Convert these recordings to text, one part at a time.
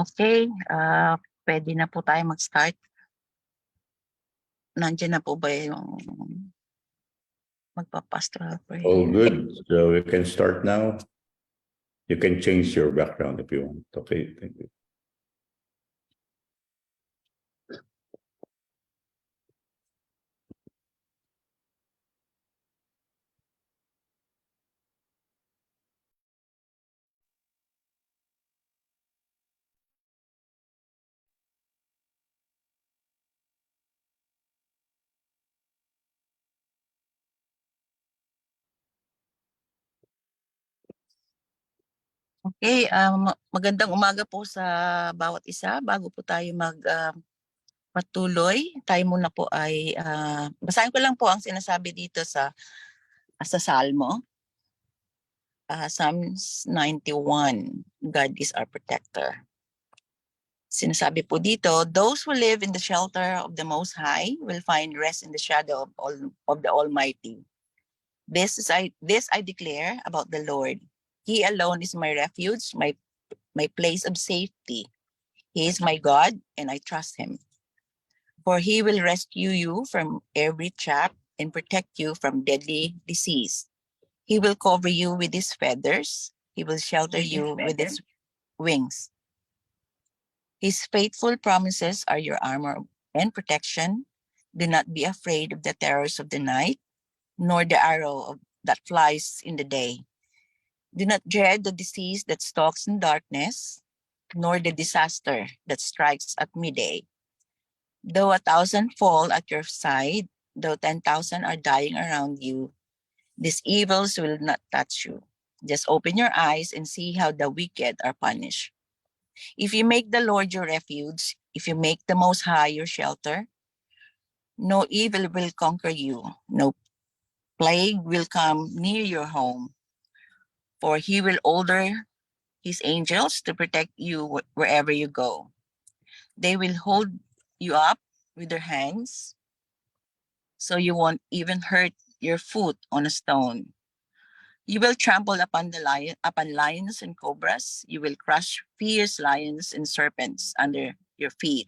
Okay, pwede na po tayo mag-start. Nandiyan na po ba yung magpa-pastoral prayer? All good. So we can start now. You can change your background if you want. Okay, thank you. Okay, magandang umaga po sa bawat isa. Bago po tayo patuloy, tayo muna po ay basahin ko lang po ang sinasabi dito sa Salmo. Psalms 91, God is our protector. Sinasabi po dito, those who live in the shelter of the Most High will find rest in the shadow of the Almighty. This I declare about the Lord. He alone is my refuge, my place of safety. He is my God, and I trust him. For he will rescue you from every trap and protect you from deadly disease. He will cover you with his feathers. He will shelter you with his wings. His faithful promises are your armor and protection. Do not be afraid of the terrors of the night, nor the arrow that flies in the day. Do not dread the disease that stalks in darkness, nor the disaster that strikes at midday. Though 1,000 fall at your side, though 10,000 are dying around you, these evils will not touch you. Just open your eyes and see how the wicked are punished. If you make the Lord your refuge, if you make the Most High your shelter, no evil will conquer you, no plague will come near your home, for he will order his angels to protect you wherever you go. They will hold you up with their hands so you won't even hurt your foot on a stone. You will trample upon lions and cobras. You will crush fierce lions and serpents under your feet.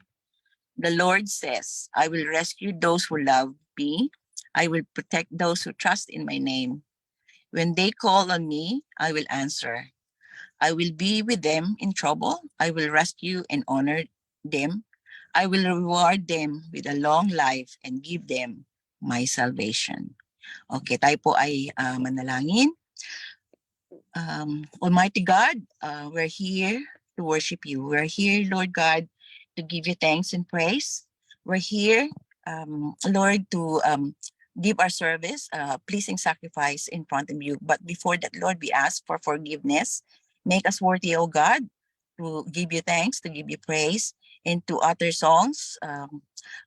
The Lord says, I will rescue those who love me. I will protect those who trust in my name. When they call on me, I will answer. I will be with them in trouble. I will rescue and honor them. I will reward them with a long life and give them my salvation. Okay, tayo po ay manalangin. Almighty God, we're here to worship you. We're here, Lord God, to give you thanks and praise. We're here, Lord, to give our service, pleasing sacrifice in front of you. But before that, Lord, we ask for forgiveness. Make us worthy, O God, to give you thanks, to give you praise, and to utter songs.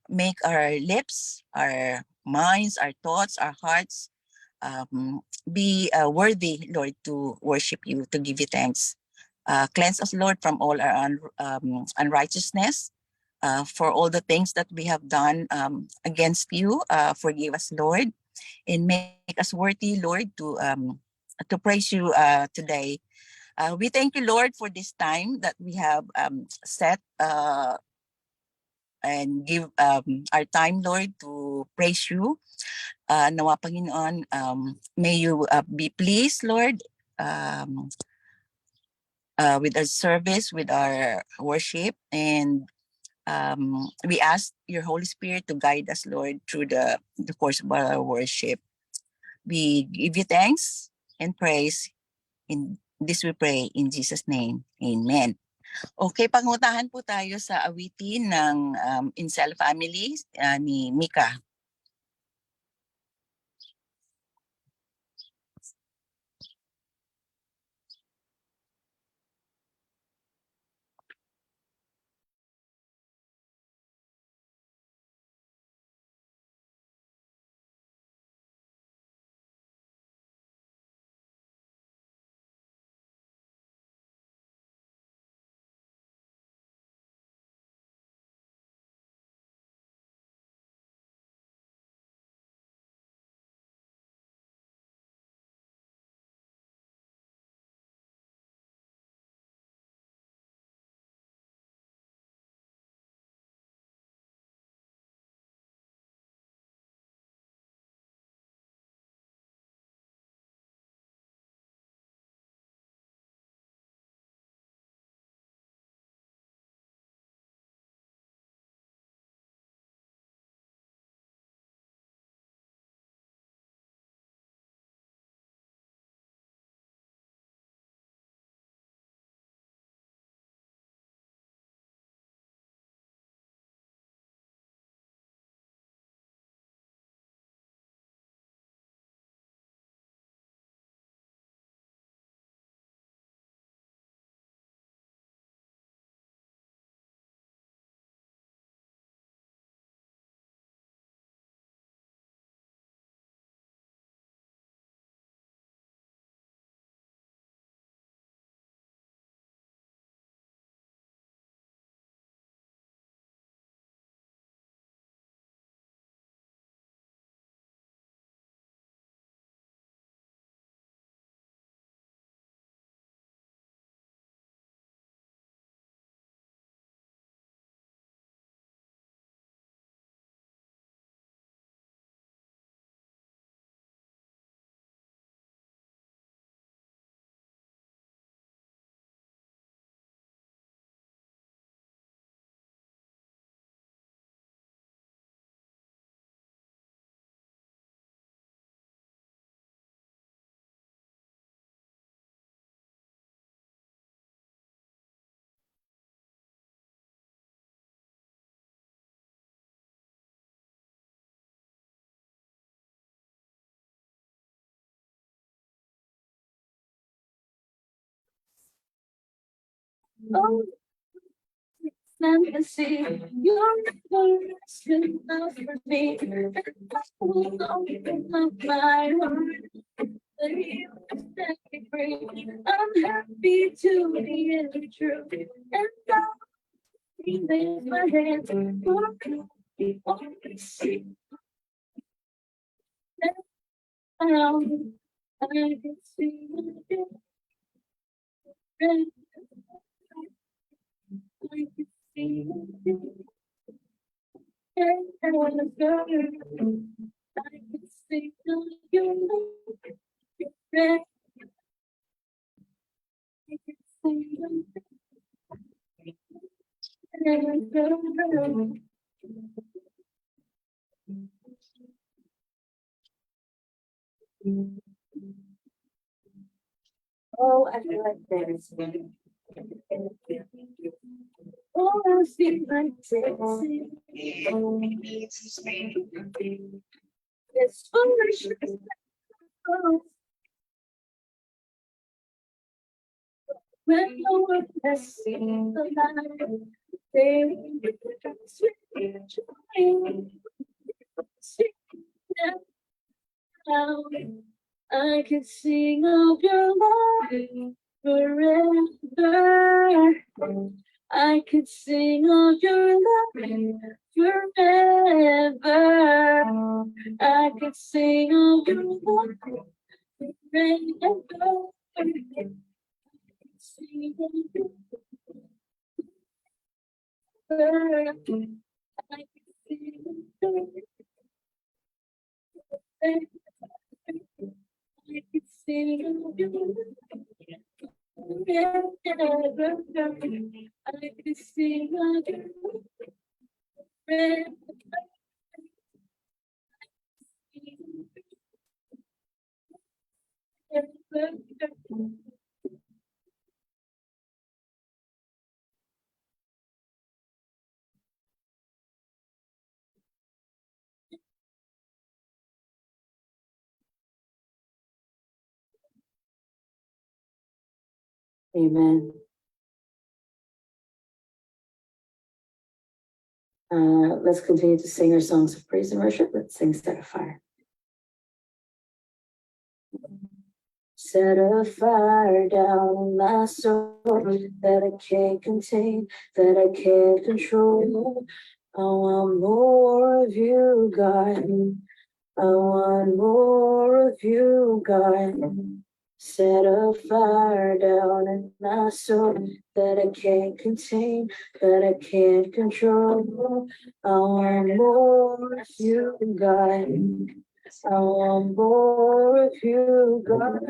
Make our lips, our minds, our thoughts, our hearts be worthy, Lord, to worship you, to give you thanks. Cleanse us, Lord, from all our unrighteousness, for all the things that we have done against you. Forgive us, Lord, and make us worthy, Lord, to praise you today. We thank you, Lord, for this time that we have set and give our time, Lord, to praise you. Nawa Panginoon, may you be pleased, Lord, with our service, with our worship, and we ask your Holy Spirit to guide us, Lord, through the course of our worship. We give you thanks and praise. In this we pray in Jesus' name. Amen. Okay, pangutahan po tayo sa awitin ng Incel Family ni Mika. Oh, fantasy, you're never asking enough for me. And I will open up my heart. But you set me free. I'm happy to be true. And I'll raise my hands for you. Only see now. I can see you. I can see you. And I wanna go. I can see you. I can see you. Oh, I feel like there's oh, I feel like dancing. It's foolish. Oh, when no one has seen the light, they sweet joy. Sing now. I can sing of your love forever. I could sing of your love forever. I could sing of your love forever. Sing of your love. I could sing of your love. I could sing of your love. Forever, I could sing of your love. Amen. Let's continue to sing our songs of praise and worship. Let's sing Set a Fire. Set a fire down in my soul that I can't contain, that I can't control. I want more of you, God. I want more of you, God. Set a fire down in my soul that I can't contain, that I can't control. I want more of you, God. I want more of you, God.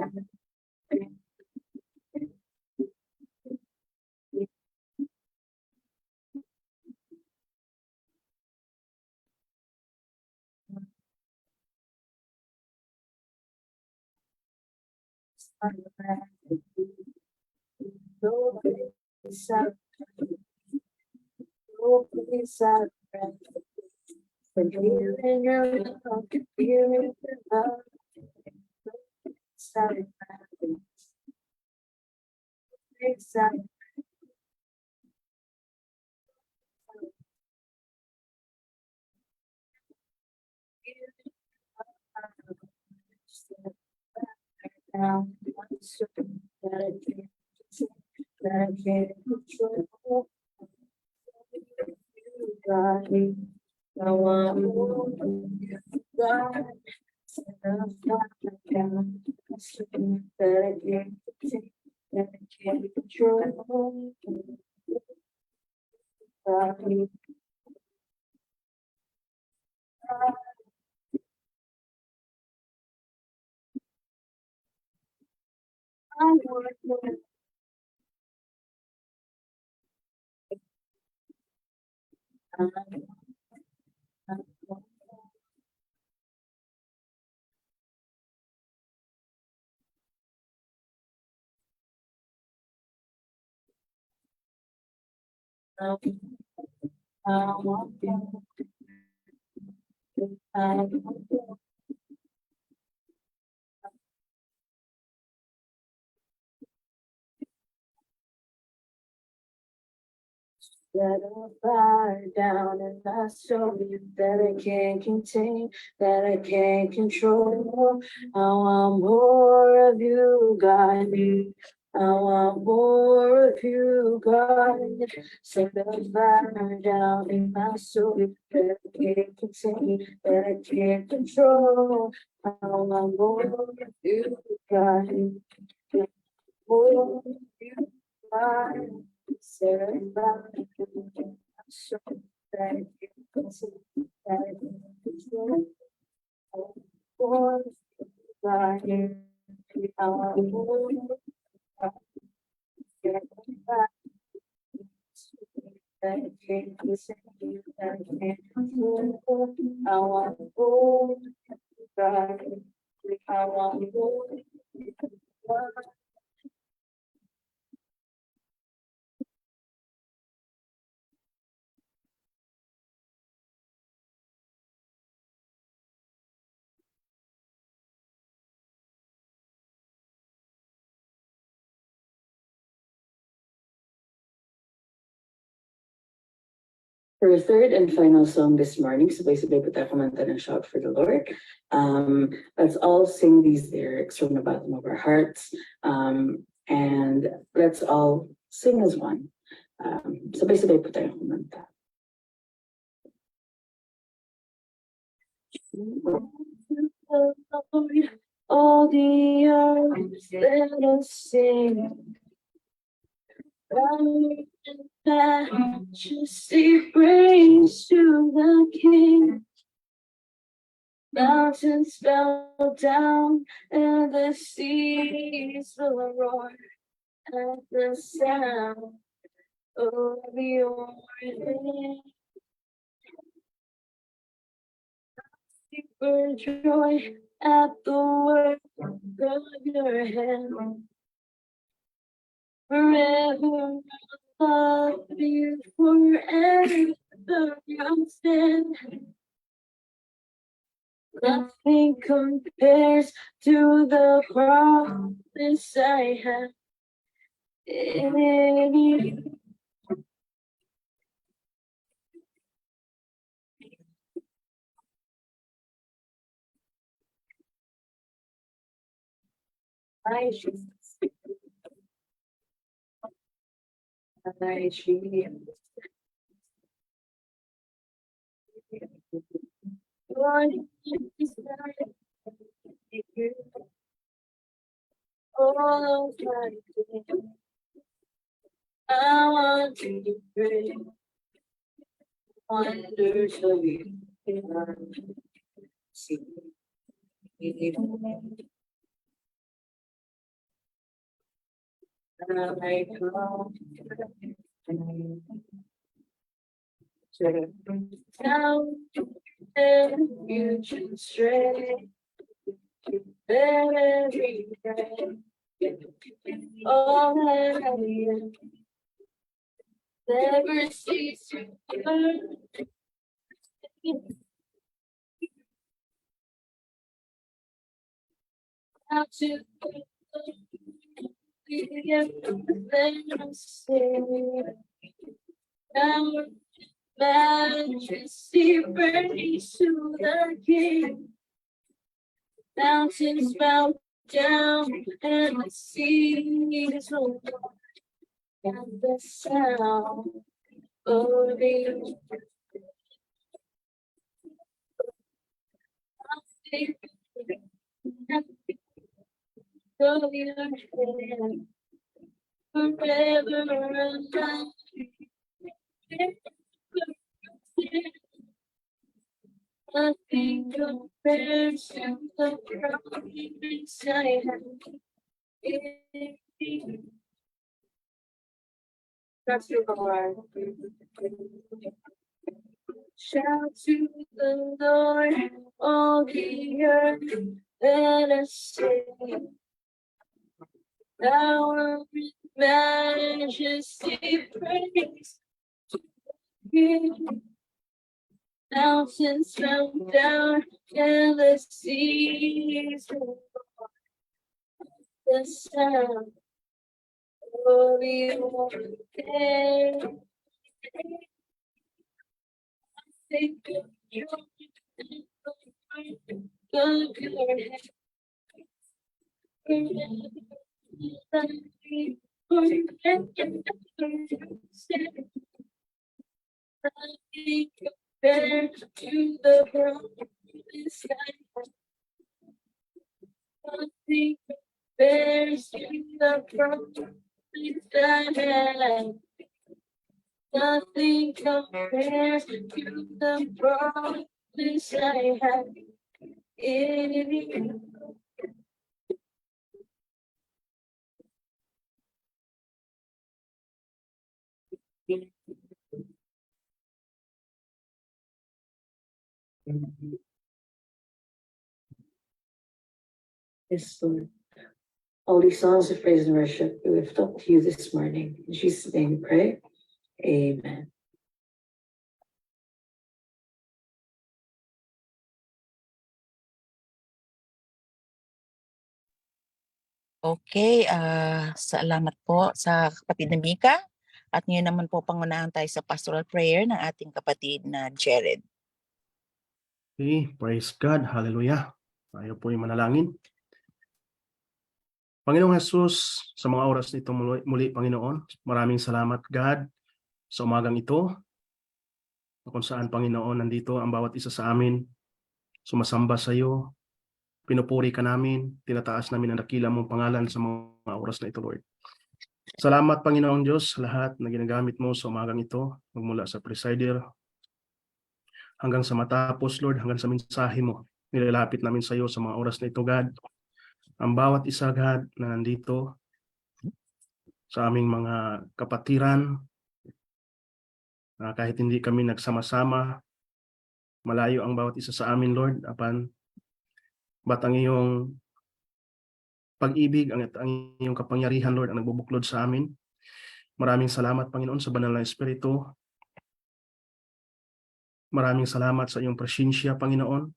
No place I, no place I for you and your love, you and your love. No place I, place I, now, one second that I can't control. God, I want more of you, God. That I can't take, that I can't control. God, I want more. I want more. I want more. Let a fire down in my soul that I can't contain, that I can't control. I want more of you, God. I want more of you, God. Set the fire down in my soul that I can't contain, that I can't control. I want more of you, God. More of you, God. Set a fire down in my soul that I can't contain, that I can't control. I want more of you, God. I want more of you, God. Set a fire that I can't contain, that I can't control. I want more of you, God. I want more of you, God. For a third and final song this morning, sabay-sabay po tayo kumanta ng Shout for the Lord. Let's all sing these lyrics from the bottom of our hearts. And let's all sing as one. Sabay-sabay po tayo kumanta. All the earth, let us sing. Majesty praise to the King. Mountains bow down and the seas will roar at the sound of your name. For joy at the work of your hand. Forever love you, forever you'll stand. Nothing compares to the promise I have in you. I choose. I choose. Lord, is all my day. I want to pray wonders of you. See. I come down and you should stray every day. All I am never cease to burn. Out to then say, our majesty praise to the King. Mountains bow down and the seas will roar at the sound of the of your hand. Forever and nothing compares to the promise I have in you. That's your Lord. Shout to the Lord, all the earth, let us sing. Our majesty praise to you. Mountains bow down and the seas roar the sound of your name. Compared to the promise I had. Nothing compares to the promise I had. Nothing compares to the promise I had in you. Yes, Lord. All these songs of praise and worship we lift up to you this morning. In Jesus' name we pray. Amen. Okay, salamat po sa kapatid na Mika. At ngayon naman po pangunahan tayo sa pastoral prayer ng ating kapatid na Jared. Okay, praise God. Hallelujah. Tayo po yung manalangin. Panginoong Jesus, sa mga oras nito muli, Panginoon, maraming salamat, God, sa umagang ito, kung saan, Panginoon, nandito ang bawat isa sa amin, sumasamba sa iyo, pinupuri ka namin, tinataas namin ang dakila mong pangalan sa mga oras na ito, Lord. Salamat, Panginoong Diyos, sa lahat na ginagamit mo sa umagang ito, magmula sa presider, hanggang sa matapos, Lord, hanggang sa mensahe mo. Nilalapit namin sa iyo sa mga oras na ito, God. Ang bawat isa, God, na nandito sa aming mga kapatiran, kahit hindi kami nagsama-sama, malayo ang bawat isa sa amin, Lord, ba't ang iyong pag-ibig at ang iyong kapangyarihan, Lord, ang nagbubuklod sa amin. Maraming salamat, Panginoon, sa banal na Espiritu. Maraming salamat sa iyong presensya, Panginoon.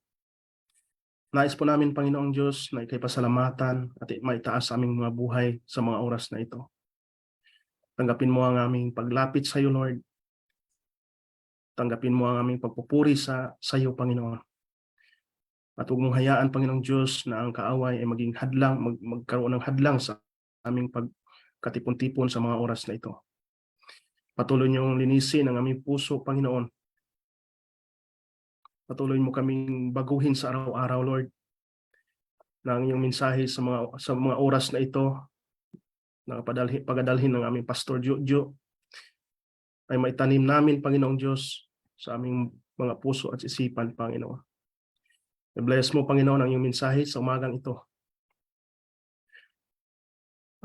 Nais po namin, Panginoong Diyos, na ikay pasalamatan at maitaas sa aming mga buhay sa mga oras na ito. Tanggapin mo ang aming paglapit sa iyo, Lord. Tanggapin mo ang aming pagpupuri sa iyo, Panginoon. At huwag mong hayaan, Panginoong Diyos, na ang kaaway ay maging hadlang, magkaroon ng hadlang sa aming pagkatipon-tipon sa mga oras na ito. Patuloy niyong linisin ang aming puso, Panginoon. Patuloy mo kaming baguhin sa araw-araw, Lord, na ang iyong mensahe sa mga oras na ito, na pagadalhin ng aming Pastor Jojo, ay maitanim namin, Panginoong Diyos, sa aming mga puso at isipan, Panginoon. I-bless mo, Panginoon, ang iyong mensahe sa umagang ito.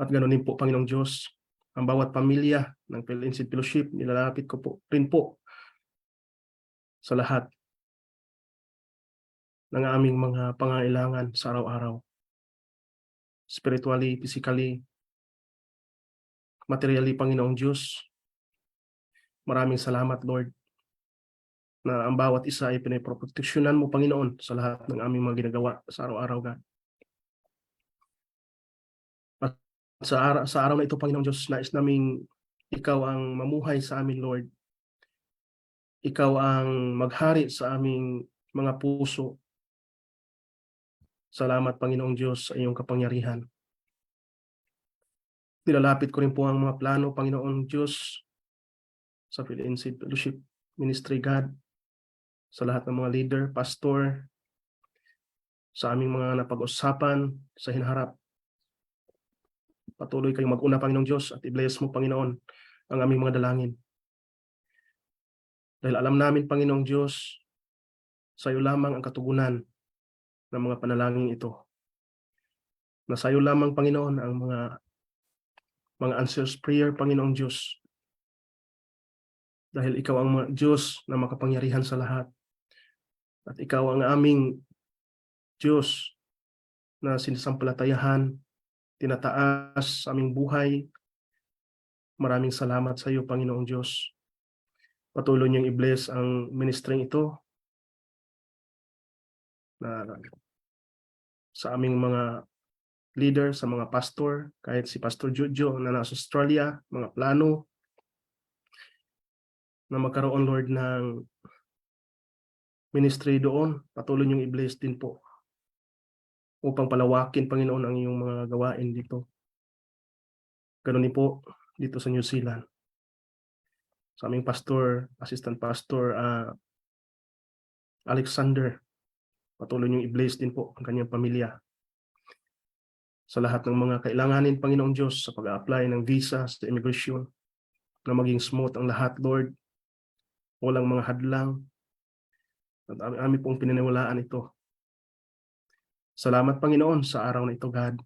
At ganoon din po, Panginoong Diyos, ang bawat pamilya ng Phil-Insid Fellowship, nilalapit ko po rin po sa lahat ng aming mga pangailangan sa araw-araw. Spiritually, physically, materially, Panginoong Diyos. Maraming salamat, Lord, na ang bawat isa ay pinaproteksyonan mo, Panginoon, sa lahat ng aming mga ginagawa sa araw-araw, God. At sa araw na ito, Panginoong Diyos, nais naming ikaw ang mamuhay sa amin, Lord. Ikaw ang maghari sa aming mga puso. Salamat, Panginoong Diyos, sa iyong kapangyarihan. Nilalapit ko rin po ang mga plano, Panginoong Diyos, sa Phil-Insid Fellowship Ministry, God, sa lahat ng mga leader, pastor, sa aming mga napag-usapan sa hinaharap. Patuloy kayong mag-una, Panginoong Diyos, at i-bless mo, Panginoon, ang aming mga dalangin. Dahil alam namin, Panginoong Diyos, sa iyo lamang ang katugunan ng mga panalangin ito. Na sa iyo lamang, Panginoon, ang mga answers prayer, Panginoong Diyos. Dahil ikaw ang Diyos na makapangyarihan sa lahat. At ikaw ang aming Diyos na sinasampalatayahan, tinataas sa aming buhay. Maraming salamat sa iyo, Panginoong Diyos. Patuloy niyong i-bless ang ministry ito na sa aming mga leader, sa mga pastor, kahit si Pastor Jojo na nasa Australia, mga plano. na magkaroon, Lord, ng ministry doon. Patuloy niyong i-bless din po upang palawakin, Panginoon, ang iyong mga gawain dito. Ganun din po dito sa New Zealand. Sa aming pastor, assistant pastor, Alexander, patuloy niyong i-bless din po ang kanyang pamilya. Sa lahat ng mga kailanganin, Panginoong Diyos, sa pag-a-apply ng visa sa immigration, na maging smooth ang lahat, Lord. Walang mga hadlang. At amin pong pinaniwalaan ito. Salamat, Panginoon, sa araw na ito, God.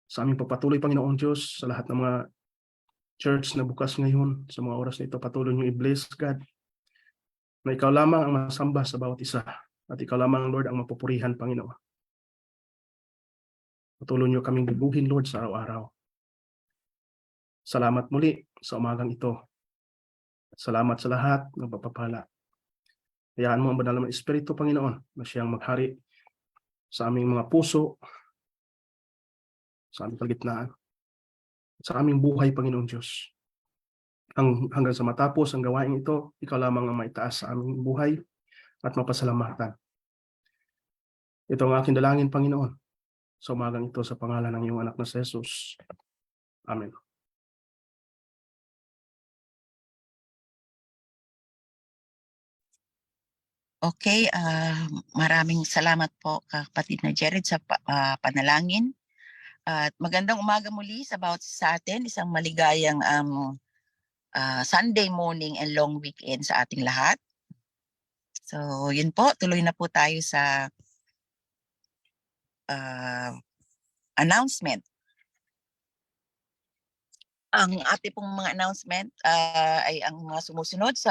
Sa aming papatuloy, Panginoong Diyos, sa lahat ng mga church na bukas ngayon, sa mga oras na ito, patuloy niyo i-bless, God, na ikaw lamang ang masamba sa bawat isa. At ikaw lamang, Lord, ang mapupurihan, Panginoon. Patuloy niyo kaming bubuhin, Lord, sa araw-araw. Salamat muli sa umagang ito. Salamat sa lahat ng papapala. Hayaan mo ang banal na Espiritu, Panginoon, na siyang maghari sa aming mga puso, sa aming kalagitnaan, sa aming buhay, Panginoon Diyos. Hanggang sa matapos ang gawain ito, ikaw lamang ang maitaas sa aming buhay at mapasalamatan. Ito ang aking dalangin, Panginoon, sa umagang ito sa pangalan ng iyong anak na si Jesus. Amen. Okay, maraming salamat po kapatid na Jared sa panalangin. At magandang umaga muli sa bawat sa atin. Isang maligayang Sunday morning and long weekend sa ating lahat. So yun po, tuloy na po tayo sa announcement. Ang ating pong mga announcement ay ang mga sumusunod. Sa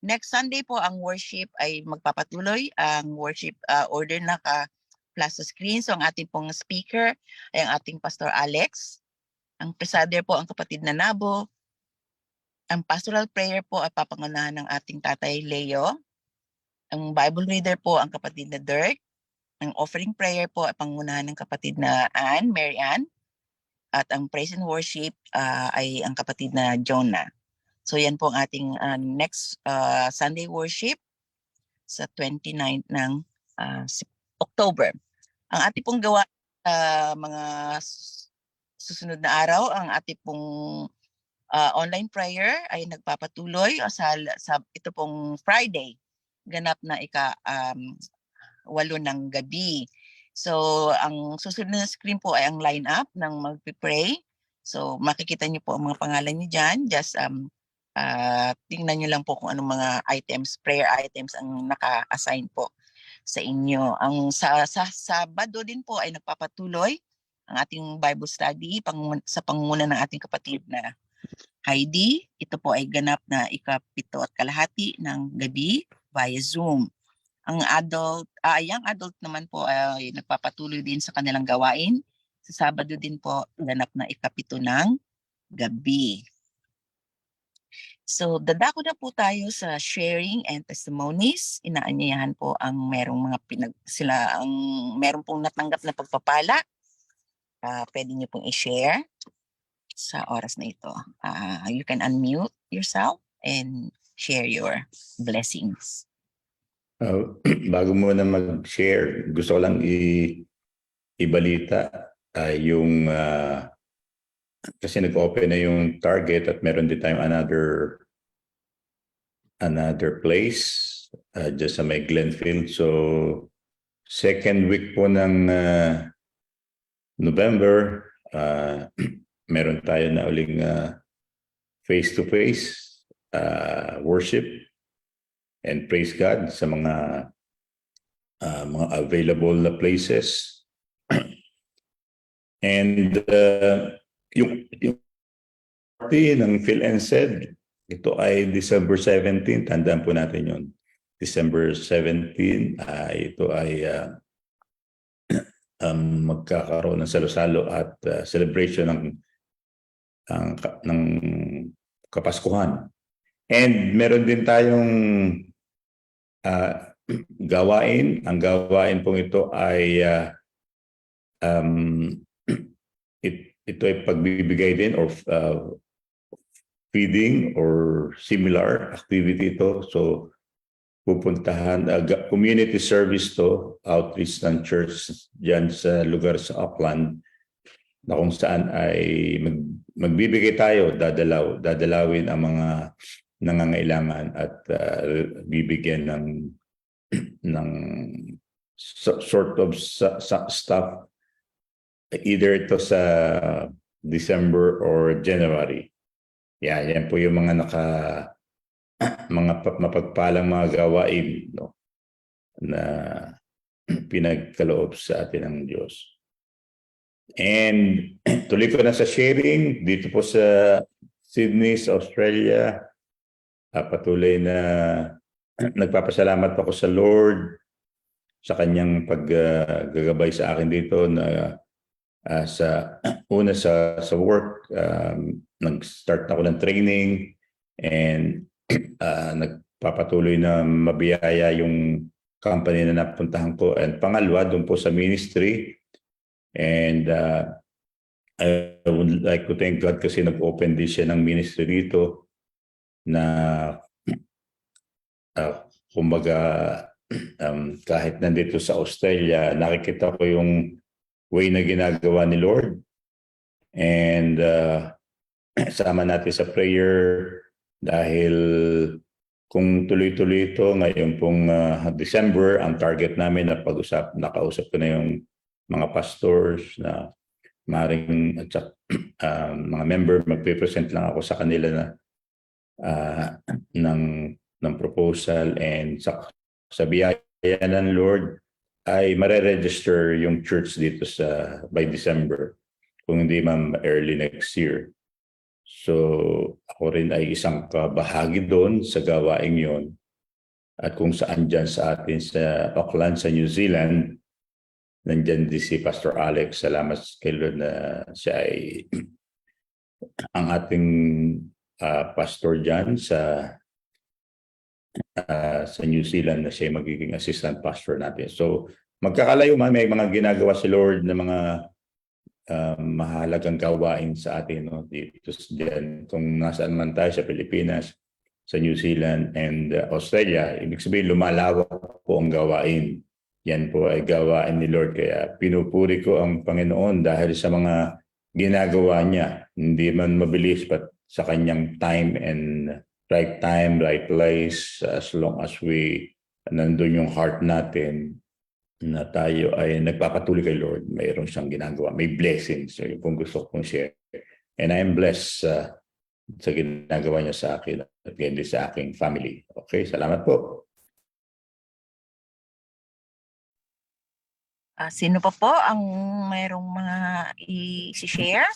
next Sunday po, ang worship ay magpapatuloy. Ang worship order naka-plus sa screen. So ang ating pong speaker ay ang ating Pastor Alex. Ang presider po ang kapatid na Nabo. Ang pastoral prayer po ay papangunahan ng ating tatay Leo. Ang Bible reader po ang kapatid na Dirk. Ang offering prayer po ay pangunahan ng kapatid na Mary Ann. At ang praise and worship ay ang kapatid na Jonah. So yan po ang ating next Sunday worship sa 29th ng October. Ang ating pong gawa mga susunod na araw, ang ating pong online prayer ay nagpapatuloy sa ito pong Friday. Ganap na ika-8 ng gabi. So, ang susunod na screen po ay ang lineup ng magpipray. So, makikita niyo po ang mga pangalan niyo dyan. Just tingnan niyo lang po kung anong mga items, prayer items ang naka-assign po sa inyo. Ang sa Sabado din po ay nagpapatuloy ang ating Bible study sa pangunguna ng ating kapatid na Heidi. Ito po ay ganap na ika-7:30 ng gabi via Zoom. Ang young adult naman po ay nagpapatuloy din sa kanilang gawain. Sa Sabado din po, ganap na ika-7 ng gabi. So, dadako na po tayo sa sharing and testimonies. Inaanyayahan po ang merong mga meron pong natanggap na pagpapala. Pwede niyo pong i-share sa oras na ito. You can unmute yourself and share your blessings. Bago mo na mag-share, gusto ko lang ibalita yung kasi nag-open na yung Target at meron din tayong another place just sa may Glenfield. So second week po ng November, meron tayo na uling face-to-face worship and praise God sa mga available na places. And yung party ng Phil and Said, ito ay December 17. Tandaan po natin yun. December 17, ito ay magkakaroon ng salo-salo at celebration ng Kapaskuhan. And meron din tayong gawain. Ang gawain pong ito ay ito ay pagbibigay din or feeding or similar activity ito. So pupuntahan, community service to, outreach ng church dyan sa lugar sa Auckland na kung saan ay magbibigay tayo, dadalawin ang mga nangangailangan at bibigyan ng sort of stuff either ito sa December or January. Yan po yung mga mapagpalang mga gawain, no, na pinagkaloob sa atin ng Diyos. And tuloy ko na sa sharing dito po sa Sydney, sa Australia. Patuloy na nagpapasalamat ako sa Lord sa kanyang paggagabay sa akin dito na sa work. Nag-start ako ng training and nagpapatuloy na mabiyaya yung company na napuntahan ko. And pangalawa, doon po sa ministry. And I would like to thank God kasi nag-open din siya ng ministry dito na kumbaga kahit nandito sa Australia, nakikita ko yung way na ginagawa ni Lord. And sama natin sa prayer dahil kung tuloy-tuloy ito ngayon pong December, ang target namin na nakausap ko na yung mga pastors na maring at mga member, magpe-present lang ako sa kanila na ng proposal, and sa biyaya ng Lord ay mare-register yung church dito by December, kung hindi man early next year. So ako rin ay isang kabahagi doon sa gawaing yon. At kung saan dyan sa atin sa Auckland, sa New Zealand, nandyan din si Pastor Alex. Salamat kay Lord na siya ay ang ating pastor dyan sa New Zealand, na siya magiging assistant pastor natin. So magkakalayo may mga ginagawa si Lord na mga mahalagang gawain sa atin, no? Dito diyan, kung nasaan man tayo sa Pilipinas, sa New Zealand and Australia, ibig sabihin lumalawak po ang gawain. Yan po ay gawain ni Lord, kaya pinupuri ko ang Panginoon dahil sa mga ginagawa niya. Hindi man mabilis, but sa kanyang time and right time, right place, as long as we nandun yung heart natin na tayo ay nagpapatuloy kay Lord, mayroon siyang ginagawa, may blessings. So yung kung gusto kong share. And I am blessed sa ginagawa niya sa akin at hindi sa aking family. Okay, salamat po. Sino pa po ang mayroong mga i-share?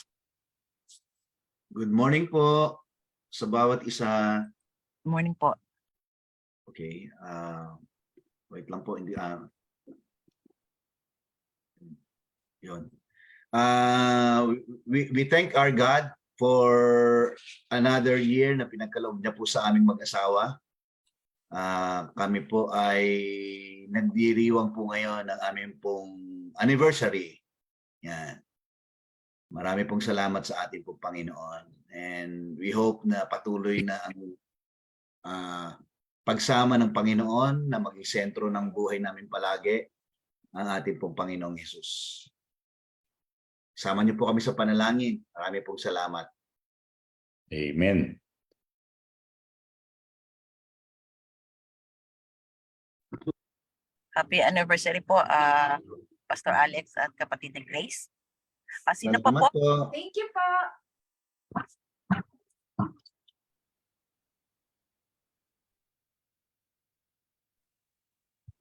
Good morning po sa bawat isa. Good morning po. Okay, wait lang po, hindi yun. We thank our God for another year na pinagkaloob niya po sa aming mag-asawa. Kami po ay nagdiriwang po ngayon ng aming pong anniversary. Yan. Marami pong salamat sa ating pong Panginoon. And we hope na patuloy na ang pagsama ng Panginoon na maging sentro ng buhay namin palagi, ang ating pong Panginoong Hesus. Sama niyo po kami sa panalangin. Marami pong salamat. Amen. Happy anniversary po, Pastor Alex at kapatid na Grace. Sino pa po? Salamat po. Thank you po.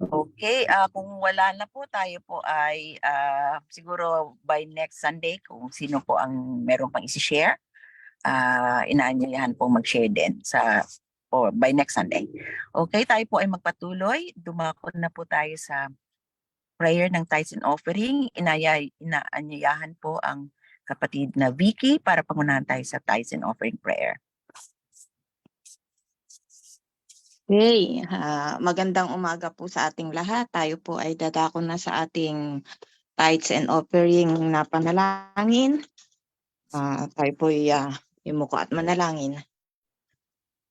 Okay, kung wala na po, tayo po ay siguro by next Sunday, kung sino po ang meron pang isi-share, inaanyayahan po mag-share din or by next Sunday. Okay, tayo po ay magpatuloy. Dumako na po tayo sa prayer ng tithes and offering. Inaanyayahan po ang kapatid na Vicky para pangunahan tayo sa tithes and offering prayer. Okay, magandang umaga po sa ating lahat. Tayo po ay dadako na sa ating tithes and offering na panalangin. Tayo po ay yumuko at manalangin.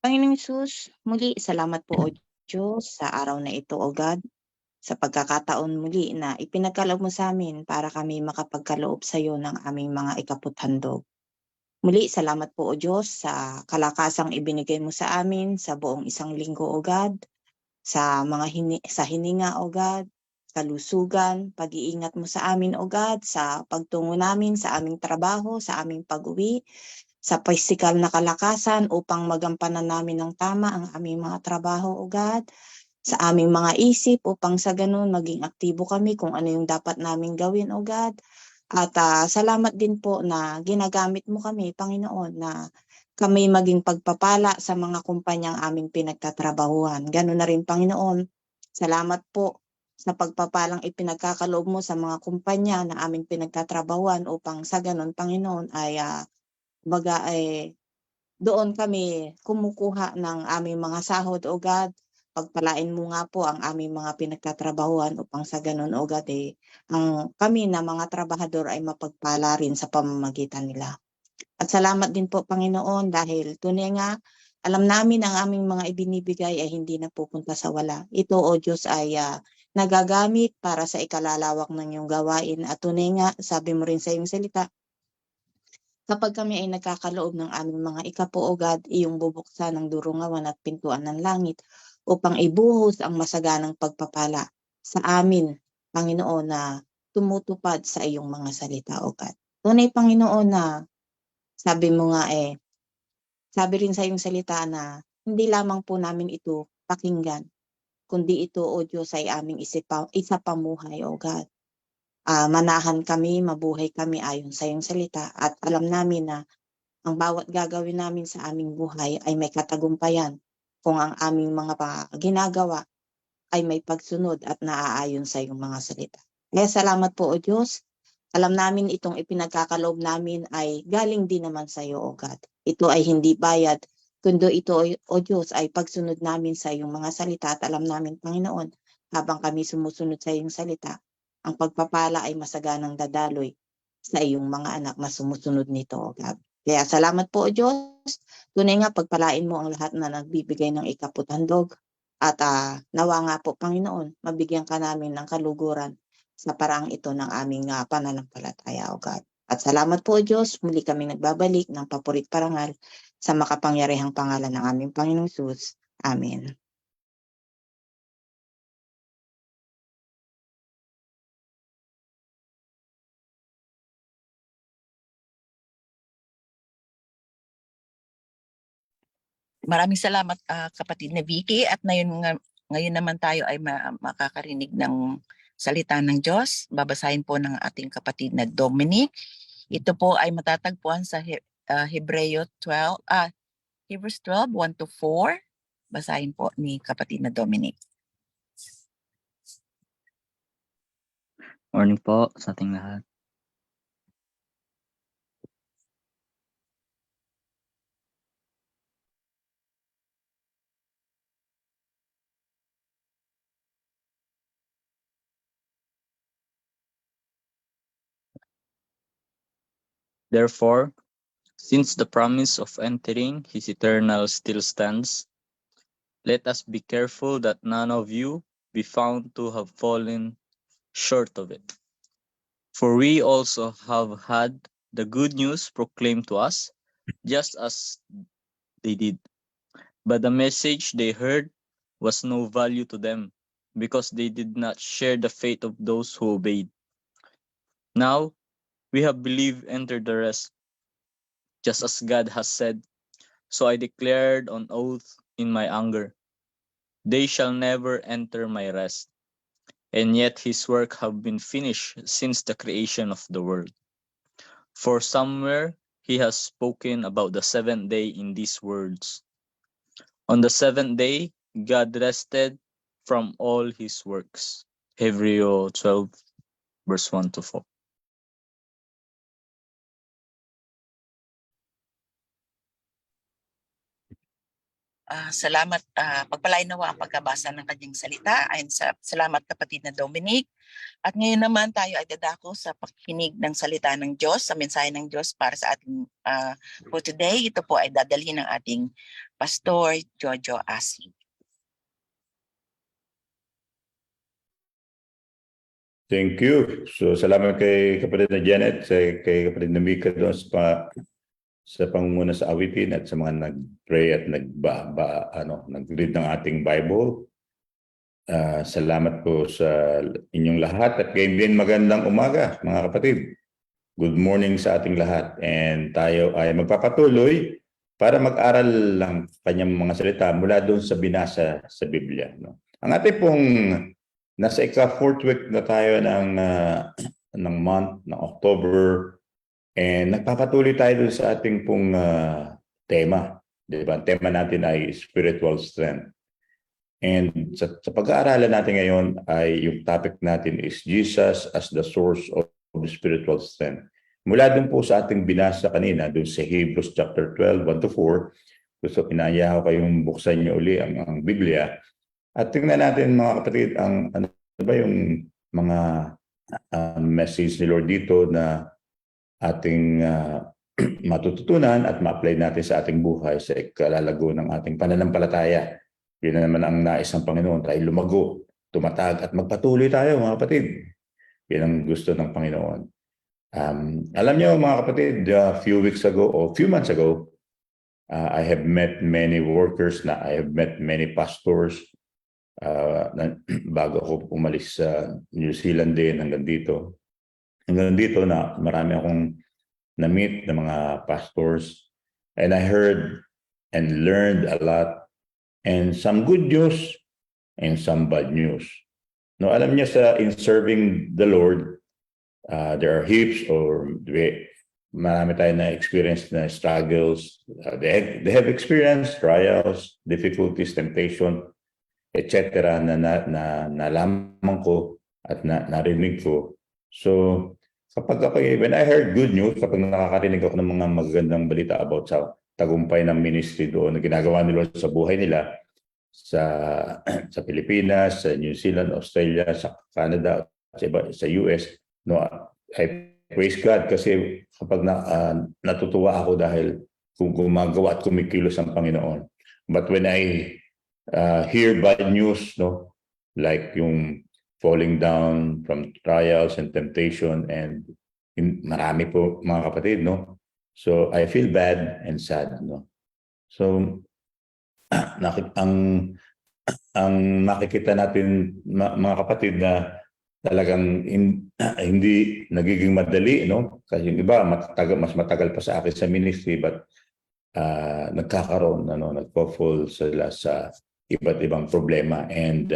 Panginoong Hesus, muli salamat po o Diyos sa araw na ito o God, sa pagkakataon muli na ipinagkaloob mo sa amin para kami makapagkaloob sa iyo ng aming mga ikaputhandog. Muli salamat po o Diyos sa kalakasang ibinigay mo sa amin sa buong isang linggo o God, sa mga sa hininga o God, kalusugan, pag-iingat mo sa amin o God, sa pagtungo namin sa aming trabaho, sa aming pag-uwi, sa physical na kalakasan upang magampanan namin ng tama ang aming mga trabaho o God, sa aming mga isip upang sa ganun maging aktibo kami kung ano yung dapat naming gawin o God. At salamat din po na ginagamit mo kami, Panginoon, na kami maging pagpapala sa mga kumpanyang aming pinagtatrabahuan. Ganun na rin, Panginoon. Salamat po sa pagpapalang ipinagkakaloob mo sa mga kumpanya na aming pinagtatrabahuan upang sa ganun, Panginoon, ay doon kami kumukuha ng aming mga sahod, O God. Pagpalain mo nga po ang aming mga pinagtatrabahuan upang sa ganun, O God, ang kami na mga trabahador ay mapagpala rin sa pamamagitan nila. At salamat din po, Panginoon, dahil tunay nga, alam namin ang aming mga ibinibigay ay hindi napupunta sa wala. Ito, O Diyos, ay nagagamit para sa ikalalawak ng iyong gawain. At tunay nga, sabi mo rin sa iyong salita, kapag kami ay nagkakaloob ng aming mga ikapo, O God, iyong bubuksan ng durungawan at pintuan ng langit upang ibuhos ang masaganang pagpapala sa amin, Panginoon, na tumutupad sa iyong mga salita, O God. Tunay, Panginoon, na sabi mo nga sabi rin sa iyong salita na hindi lamang po namin ito pakinggan, kundi ito, O Diyos, ay aming isa pamuhay, O God. Manahan kami, mabuhay kami ayon sa iyong salita at alam namin na ang bawat gagawin namin sa aming buhay ay may katagumpayan kung ang aming mga ginagawa ay may pagsunod at naaayon sa iyong mga salita. Kaya salamat po, O Diyos. Alam namin itong ipinagkakaloob namin ay galing din naman sa iyo, O God. Ito ay hindi bayad, kundi ito, O Diyos, ay pagsunod namin sa iyong mga salita at alam namin, Panginoon, habang kami sumusunod sa iyong salita, ang pagpapala ay masaganang dadaloy sa iyong mga anak na sumusunod nito, O God. Kaya salamat po, O Diyos. Tunay nga, pagpalain mo ang lahat na nagbibigay ng ikaputhandog. At nawa nga po, Panginoon, mabigyan ka namin ng kaluguran sa paraang ito ng aming pananampalataya, O God. At salamat po, O Diyos, muli kami nagbabalik ng papurit parangal sa makapangyarihang pangalan ng aming Panginoong Hesus. Amen. Maraming salamat, kapatid na Vicky. At ngayon naman tayo ay makakarinig ng salita ng Diyos. Babasahin po ng ating kapatid na Dominic. Ito po ay matatagpuan sa Hebreos 12, Hebrews 12, 1-4. Basahin po ni kapatid na Dominic. Morning po sa ating lahat. Therefore, since the promise of entering his eternal still stands, let us be careful that none of you be found to have fallen short of it. For we also have had the good news proclaimed to us, just as they did. But the message they heard was no value to them, because they did not share the faith of those who obeyed. Now, we have believed, entered the rest, just as God has said. So I declared on oath in my anger, they shall never enter my rest. And yet his work have been finished since the creation of the world. For somewhere he has spoken about the seventh day in these words. On the seventh day, God rested from all his works. Hebrews 12, verse 1-4. Salamat, pagpalain nawa ang pagkabasa ng kanyang salita. Salamat kapatid na Dominic. At ngayon naman tayo ay dadako sa pakikinig ng salita ng Diyos, sa mensahe ng Diyos para sa ating for today. Ito po ay dadalhin ng ating Pastor Jojo Asi. Thank you. So salamat kay kapatid na Janet, kay kapatid na Mika doon sa pangunguna sa awitin at sa mga nag-pray at nag-read ng ating Bible. Salamat po sa inyong lahat at gayon din magandang umaga mga kapatid. Good morning sa ating lahat, and tayo ay magpapatuloy para mag-aral lang kanyang mga salita mula doon sa binasa sa Biblia. No? Ang ating pong nasa ika-4th week na tayo ng month ng October, and nagpapatuloy tayo doon sa ating pong tema. Diba? Ang tema natin ay spiritual strength. And sa pag-aaralan natin ngayon ay yung topic natin is Jesus as the source of the spiritual strength. Mula doon po sa ating binasa kanina, doon sa Hebrews chapter 12, 1-4, gusto pinaya ko kayong buksan niyo uli ang Biblia. At tingnan natin mga kapatid, ano ba yung mga message ni Lord dito na ating matututunan at ma-apply natin sa ating buhay sa ikalalago ng ating pananampalataya. Yun na naman ang nais ng Panginoon, tayo lumago, tumatag at magpatuloy tayo mga kapatid. Yan ang gusto ng Panginoon. Alam niyo mga kapatid, a few weeks ago or few months ago, I have met many workers I have met many pastors bago ako umalis sa New Zealand din hanggang dito. Hanggang dito na marami akong na-meet ng mga pastors, and I heard and learned a lot, and some good news and some bad news. No, alam niyo in serving the Lord, there are heaps marami tayo na experience na struggles. They have experienced trials, difficulties, temptation, etc. na nalaman ko at narinig ko. So when I heard good news, kapag nakakarinig ako ng mga magagandang balita about sa tagumpay ng ministry doon na ginagawa nila sa buhay nila sa Pilipinas, sa New Zealand, Australia, sa Canada, sa US, no, I praise God kasi kapag natutuwa ako dahil kung gumagawa at kumikilos ang Panginoon. But when I hear bad news, no, like yung falling down from trials and temptation, and marami po mga kapatid, no? So I feel bad and sad, no? So ang makikita natin mga kapatid na talagang hindi nagiging madali, no? Kasi yung iba mas matagal pa sa akin sa ministry, but nagkakaroon, nagpo-fall sila sa iba't ibang problema, and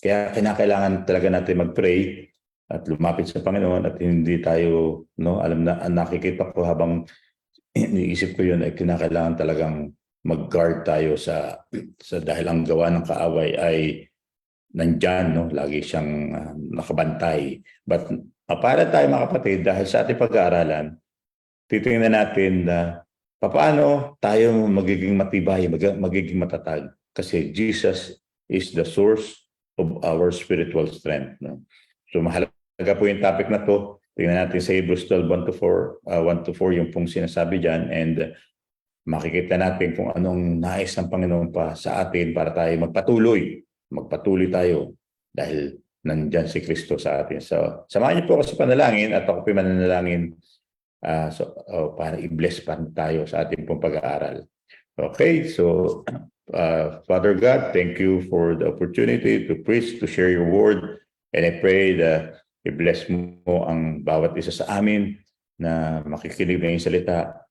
kaya kinakailangan talaga natin mag-pray at lumapit sa Panginoon, at hindi tayo, alam na nakikita ko habang iniisip ko yun, ay kinakailangan talagang mag-guard tayo sa dahil ang gawa ng kaaway ay nandyan, no? Lagi siyang nakabantay. But para tayo mga kapatid, dahil sa ating pag-aaralan, titingnan natin na paano tayo magiging matibay, magiging matatag. Kasi Jesus is the source of our spiritual strength. No? So mahalaga po yung topic na to. Tingnan natin sa Hebrews 12, 1-4 yung pong sinasabi dyan, and makikita natin kung anong nais ng Panginoon pa sa atin para tayo magpatuloy tayo dahil nandyan si Kristo sa atin. So samahan niyo po ako sa panalangin, at ako po mananalangin para i-bless pa tayo sa ating pong pag-aaral. Okay, so Father God, thank you for the opportunity to preach, to share your word, and I pray that i-bless mo ang bawat isa sa amin na makikinig ng iyong salita.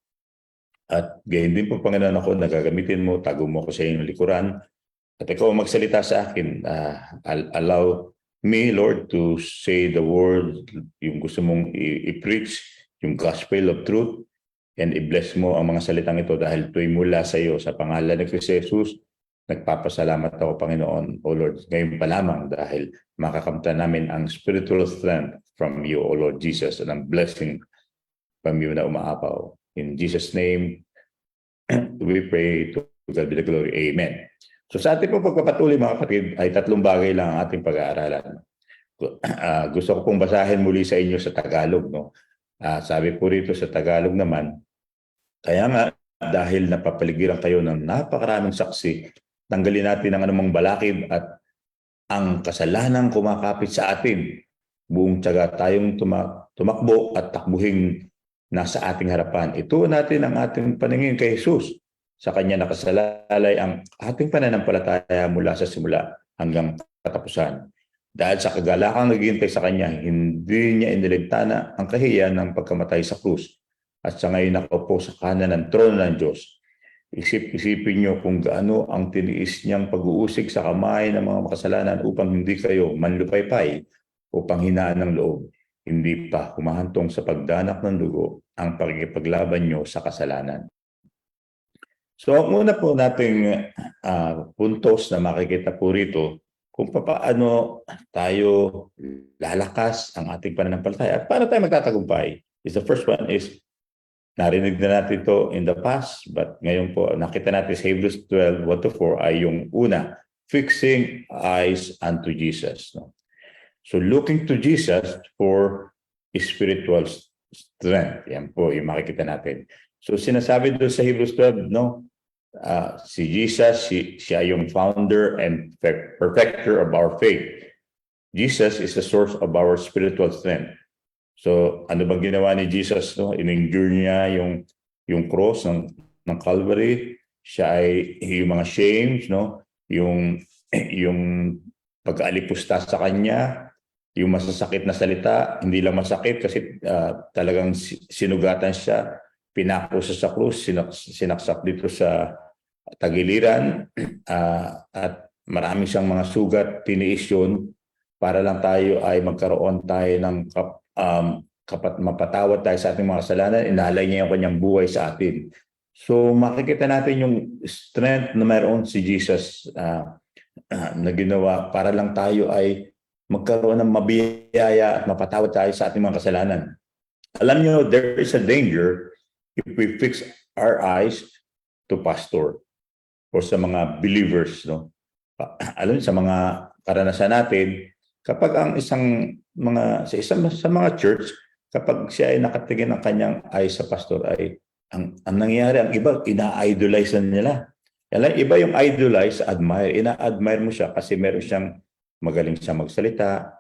At gayon din po, Panginoon, ako nagagamitin mo, tago mo ko sa iyong likuran, at ikaw magsalita sa akin. Allow me, Lord, to say the word, yung gusto mong i-preach, yung gospel of truth, and i-bless mo ang mga salitang ito dahil ito'y mula sa iyo. Sa pangalan ni Kristo Jesus, nagpapasalamat ako, Panginoon, O Lord, ngayon pa lamang dahil makakamtan namin ang spiritual strength from you, O Lord Jesus, and ang blessing from you na umaapaw. In Jesus' name, we pray to God be the glory. Amen. So sa ating pong pagpapatuloy mga kapatid ay 3 bagay lang ang ating pag-aaralan. Gusto ko pong basahin muli sa inyo sa Tagalog. No? Sabi po rito sa Tagalog naman, kaya nga dahil napapaligiran kayo ng napakaraming saksi, tanggalin natin ang anumang balakid at ang kasalanang kumakapit sa atin. Buong tiyaga tayong tumakbo at takbuhin nasa ating harapan. Ituon natin ang ating paningin kay Jesus. Sa Kanya nakasalalay ang ating pananampalataya mula sa simula hanggang katapusan. Dahil sa kagalakang naghihintay sa Kanya, hindi niya iniligtana ang kahiyan ng pagkamatay sa krus. At sa ngayon nakaupo sa kanan ng trono ng Diyos. Isipin niyo kung gaano ang tiniis niyang pag-uusig sa kamay ng mga makasalanan upang hindi kayo manlupaypay o panghinaan ng loob. Hindi pa humahantong sa pagdanak ng dugo ang pakikipaglaban niyo sa kasalanan. So, ang una po nating puntos na makikita po rito kung paano tayo lalakas ang ating pananampalataya at paano tayo magtatagumpay. The first one is, narinig na natin ito in the past, but ngayon po nakita natin sa Hebrews 12:1-4 ay yung una, fixing eyes unto Jesus. No? So looking to Jesus for spiritual strength. Yan po yung makikita natin. So sinasabi doon sa Hebrews 12, no? Si Jesus, siya yung founder and perfecter of our faith. Jesus is the source of our spiritual strength. So ano bang ginawa ni Jesus? No? In-endure niya yung cross ng Calvary. Siya ay yung mga shames, no? yung pag-aalipusta sa kanya, yung masasakit na salita, hindi lang masakit kasi talagang sinugatan siya, pinako siya sa krus, sinaksak dito sa tagiliran, at marami siyang mga sugat, tiniis yun para lang tayo ay magkaroon tayo ng mapatawad tayo sa ating mga kasalanan. Inalay niya yung kanyang buhay sa atin. So makikita natin yung strength na mayroon si Jesus na ginawa para lang tayo ay magkaroon ng mabiyaya at mapatawad tayo sa ating mga kasalanan. Alam niyo, there is a danger if we fix our eyes to pastor or sa mga believers. No? Alam niyo, sa mga karanasan natin, kapag ang sa mga church, kapag siya ay nakatingin ng kanyang eyes sa pastor, ay ang nangyayari, ang iba, ina-idolize na nila. Alam, iba yung idolize, admire. Ina-admire mo siya kasi meron siyang magaling siyang magsalita,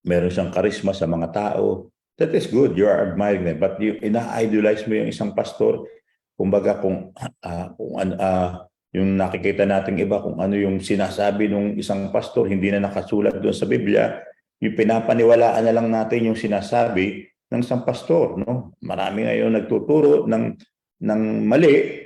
meron siyang charisma sa mga tao. That is good, you are admiring them. But ina-idolize mo yung isang pastor, kumbaga yung nakikita nating iba, kung ano yung sinasabi ng isang pastor, hindi na nakasulat doon sa Biblia, yung pinapaniwalaan na lang natin yung sinasabi ng isang pastor. No? Marami ngayon nagtuturo ng mali,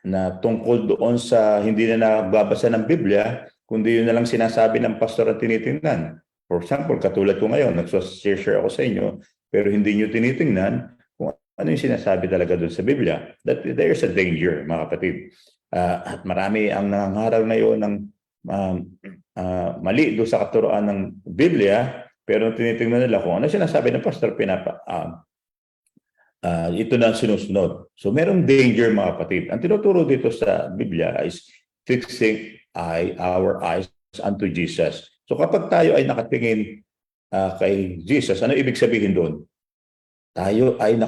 na tungkol doon sa hindi na nagbabasa ng Biblia, kundi yun na lang sinasabi ng pastor at tinitingnan. For example, katulad ko ngayon, nag-share ako sa inyo, pero hindi nyo tinitingnan kung ano yung sinasabi talaga doon sa Biblia. That there's a danger, mga kapatid. At marami ang nangangaral ngayon ng mali doon sa katuroan ng Biblia, pero tinitingnan nila kung ano sinasabi ng pastor, ito na sinusunod. So merong danger, mga kapatid. Ang tinuturo dito sa Biblia is fixing our eyes unto Jesus. So kapag tayo ay nakatingin kay Jesus, ano ibig sabihin doon? Tayo ay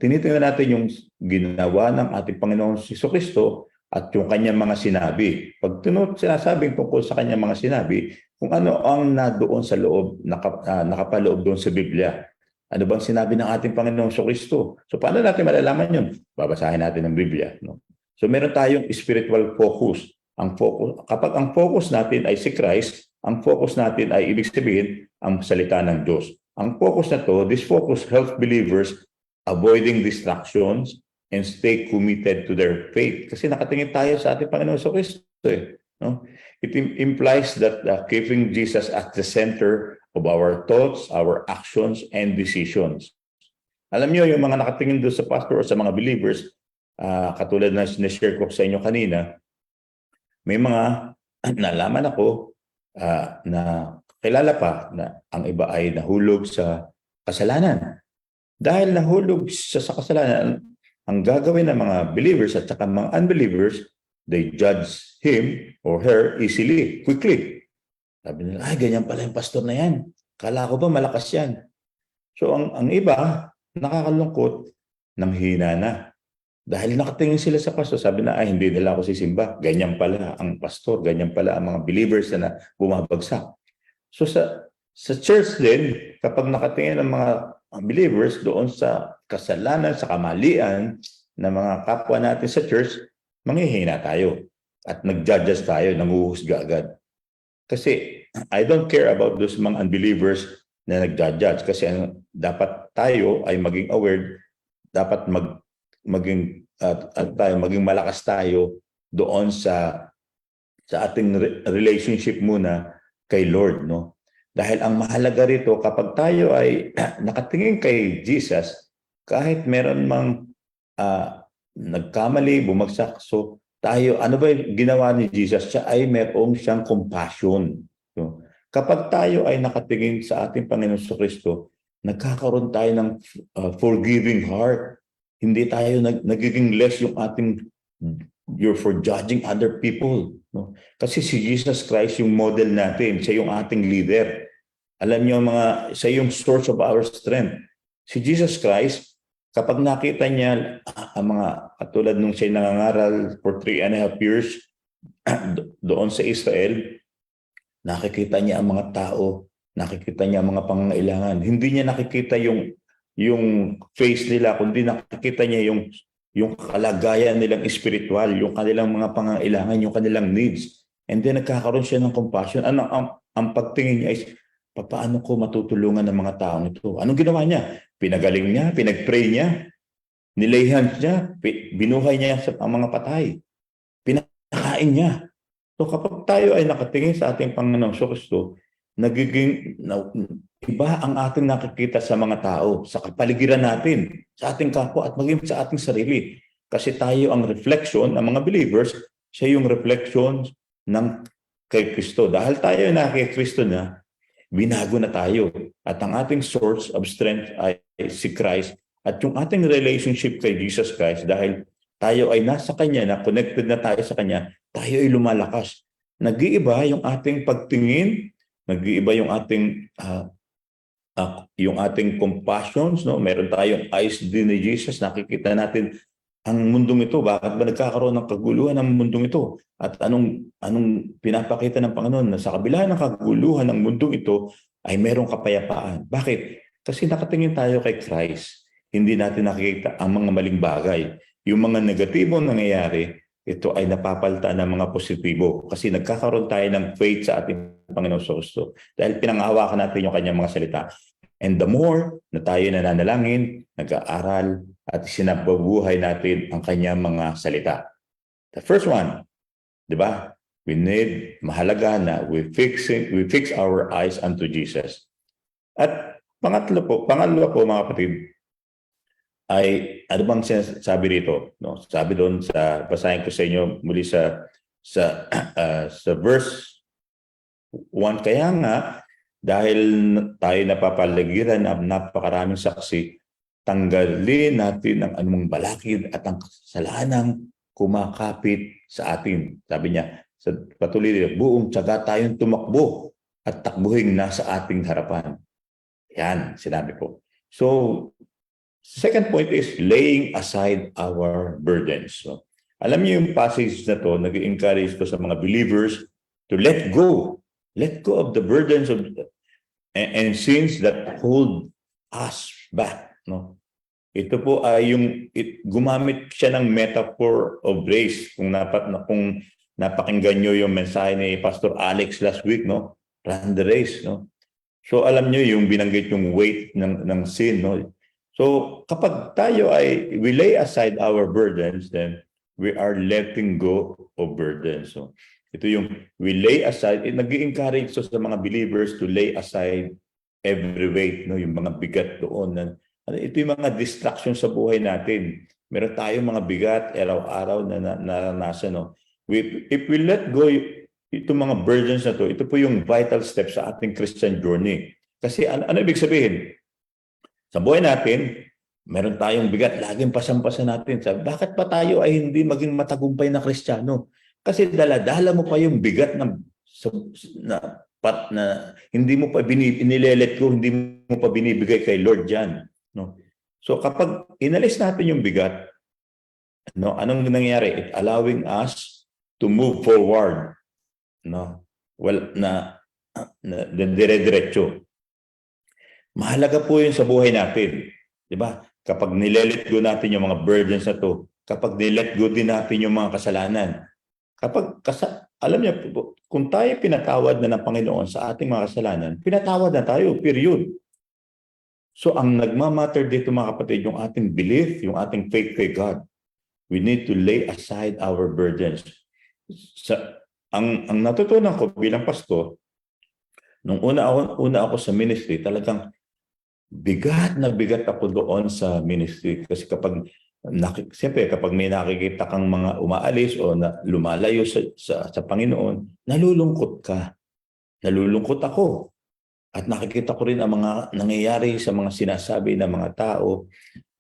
tinitingnan natin yung ginawa ng ating Panginoong Jesucristo at yung kanyang mga sinabi. Pag sinasabing tungkol sa kanyang mga sinabi, kung ano ang nadoon sa loob, nakapaloob doon sa Biblia. Ano bang sinabi ng ating Panginoong Jesucristo? So paano natin malalaman yun? Babasahin natin ng Biblia. No? So meron tayong spiritual focus. Kapag ang focus natin ay si Christ, ang focus natin ay ibig sabihin ang salita ng Diyos. Ang focus na to, this focus helps believers avoiding distractions and stay committed to their faith. Kasi nakatingin tayo sa ating Panginoong Jesucristo. No? It implies that keeping Jesus at the center of our thoughts, our actions, and decisions. Alam niyo, yung mga nakatingin doon sa pastor o sa mga believers, katulad na sinashare ko sa inyo kanina, may mga nalaman ako na kilala pa na ang iba ay nahulog sa kasalanan. Dahil nahulog siya sa kasalanan, ang gagawin ng mga believers at saka mga unbelievers, they judge him or her easily, quickly. Sabi nila, ay, ganyan pala yung pastor na yan. Kala ko ba malakas yan? So ang iba, nakakalungkot, nanghina na. Dahil nakatingin sila sa pastor, sabi na, ay, hindi nila ako sisimba. Ganyan pala ang pastor, ganyan pala ang mga believers na bumabagsak. So sa church din, kapag nakatingin ang mga believers doon sa kasalanan, sa kamalian ng mga kapwa natin sa church, manghihina tayo. At nag-judges tayo, nanguhusga agad. Kasi I don't care about those mga unbelievers na nag-judge. Kasi dapat tayo ay maging aware, dapat maging malakas tayo doon sa ating relationship muna kay Lord, no? Dahil ang mahalaga rito kapag tayo ay nakatingin kay Jesus, kahit meron mang nagkamali, bumagsak, so tayo, ano ba yung ginawa ni Jesus? Siya ay mayroong siyang compassion, no? Kapag tayo ay nakatingin sa ating Panginoon Kristo, nagkakaroon tayo ng forgiving heart. Hindi tayo nagiging less yung ating you're for judging other people, no? Kasi si Jesus Christ yung model natin, siya yung ating leader. Alam niyo siya yung source of our strength. Si Jesus Christ, kapag nakita niya ang mga katulad nung siya nangangaral for 3.5 years doon sa Israel, nakikita niya ang mga tao, nakikita niya ang mga pangangailangan. Hindi niya nakikita yung face nila, kundi nakikita niya yung kalagayan nilang spiritual, yung kanilang mga pangangailangan, yung kanilang needs. And then nagkakaroon siya ng compassion. Ang pagtingin niya is, paano ko matutulungan ng mga taong ito? Anong ginawa niya? Pinagaling niya, pinag-pray niya, nilayhan niya, binuhay niya ang mga patay. Pinakain niya. So kapag tayo ay nakatingin sa ating Panginoong Kristo, nagiging iba ang ating nakikita sa mga tao, sa kapaligiran natin, sa ating kapwa at maging sa ating sarili. Kasi tayo ang reflection ng mga believers, siya yung reflection ng kay Kristo. Dahil tayo na kay Kristo na, binago na tayo. At ang ating source of strength ay si Christ. At yung ating relationship kay Jesus Christ, dahil tayo ay nasa Kanya, na connected na tayo sa Kanya, tayo ay lumalakas. Nag-iiba yung ating pagtingin, nag-iiba yung ating compassions, no? Meron tayong eyes din ni Jesus, nakikita natin ang mundong ito, bakit ba nagkakaroon ng kaguluhan ng mundong ito? At anong pinapakita ng Panginoon na sa kabila ng kaguluhan ng mundong ito ay merong kapayapaan. Bakit? Kasi nakatingin tayo kay Christ. Hindi natin nakikita ang mga maling bagay. Yung mga negatibong nangyayari, ito ay napapalitan ng mga positibo. Kasi nagkakaroon tayo ng faith sa ating Panginoon Kristo. Dahil pinanghawakan natin yung kanyang mga salita. And the more na tayo nananalangin, nag-aaral, at sinabubuhay natin ang kanyang mga salita. The first one, di ba? Mahalaga na we fix our eyes unto Jesus. At pangalawa po mga kapatid, ay ano bang sabi rito? No? Sabi doon basahin ko sa inyo muli sa verse 1. Kaya nga, dahil tayo napapaligiran ng napakaraming saksi, tanggalin natin ang anumang balakid at ang kasalanang kumakapit sa atin. Sabi niya, patuloy dito, buong tiyaga tayong tumakbo at takbuhin nasa ating harapan. Yan, sinabi ko. So, second point is laying aside our burdens. So, alam niyo yung passage na to, nag-encourage ko sa mga believers to let go. Let go of the burdens and sins that hold us back. No? Ito po ay gumamit siya ng metaphor of race. Kung napakinggan nyo yung mensahe ni Pastor Alex last week, no? Run the race, no? So alam nyo yung binanggit yung weight ng sin, no? So kapag tayo we lay aside our burdens, then we are letting go of burdens. So ito yung we lay aside, nag-i-encourage sa mga believers to lay aside every weight, no? Yung mga bigat doon. Ito yung mga distractions sa buhay natin. Meron tayong mga bigat araw-araw na naranasan. No? If we let go itong mga burdens na to, ito po yung vital step sa ating Christian journey. Kasi ano ibig sabihin? Sa buhay natin, Meron tayong bigat, laging pasampasan natin. Sabi, bakit pa tayo ay hindi maging matagumpay na Kristiyano? Kasi dala-dala mo pa yung bigat na hindi mo pa inilelet go, hindi mo pa binibigay kay Lord Jan. No? So kapag inalis natin yung bigat, no, anong nangyayari? It allowing us to move forward. No? Well, na dire-diretso. Mahalaga po yun sa buhay natin. Di ba? Kapag nilelet go natin yung mga burdens na to, kapag nilet go din natin yung mga kasalanan, alam niyo, kung tayo pinatawad na ng Panginoon sa ating mga kasalanan, pinatawad na tayo, period. So ang nagmamatter dito mga kapatid, yung ating belief, yung ating faith kay God. We need to lay aside our burdens. Ang natutunan ko bilang pastor, nung una ako sa ministry, talagang bigat na bigat ako doon sa ministry. Kasi siyempre kapag may nakikita kang mga umaalis o lumalayo sa Panginoon, nalulungkot ka. Nalulungkot ako. At nakikita ko rin ang mga nangyayari sa mga sinasabi ng mga tao.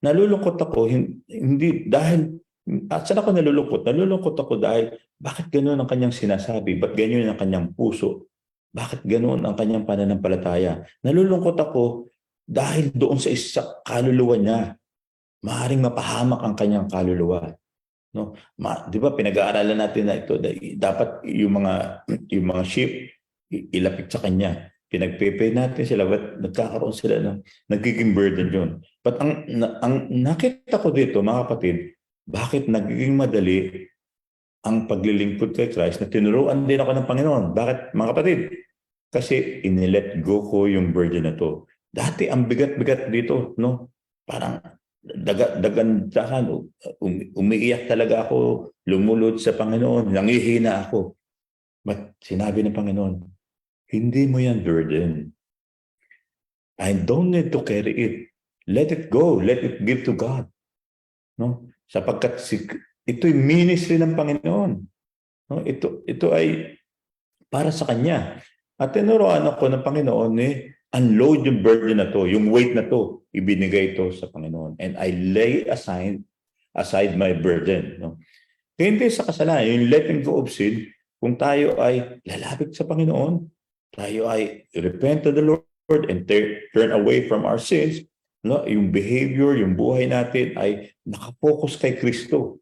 Nalulungkot ako, hindi dahil, at saan ako nalulungkot? Nalulungkot ako dahil, bakit ganoon ang kanyang sinasabi? Ba't ganyan ang kanyang puso? Bakit ganoon ang kanyang pananampalataya? Nalulungkot ako dahil doon sa kaluluwa niya. Maaaring mapahamak ang kanyang kaluluwa. No? Di ba pinag-aaralan natin na ito, dapat yung mga sheep ilapit sa kanya. Pinagpepe natin sila, but nagkakaroon sila ng nagiging burden yun. But ang nakita ko dito, mga kapatid, bakit nagiging madali ang paglilingkod kay Christ na tinuruan din ako ng Panginoon? Bakit, mga kapatid? Kasi inilet go ko yung burden na to. Dati ang bigat-bigat dito, no? Parang dagandahan, umiiyak talaga ako, lumulod sa Panginoon, nangihina ako. But sinabi ng Panginoon, hindi mo yan burden. I don't need to carry it. Let it go. Let it give to God. No? Sapagkat ito'y ministry ng Panginoon. No? Ito ay para sa Kanya. At tinuruan ako ng Panginoon unload yung burden na to, yung weight na to, ibinigay ito sa Panginoon. And I lay aside my burden. No? Kaya hindi sa kasalanan, yung letting go of sin, kung tayo ay lalapit sa Panginoon, tayo ay repent to the Lord and turn away from our sins, no? Yung behavior, yung buhay natin ay nakapokus kay Kristo.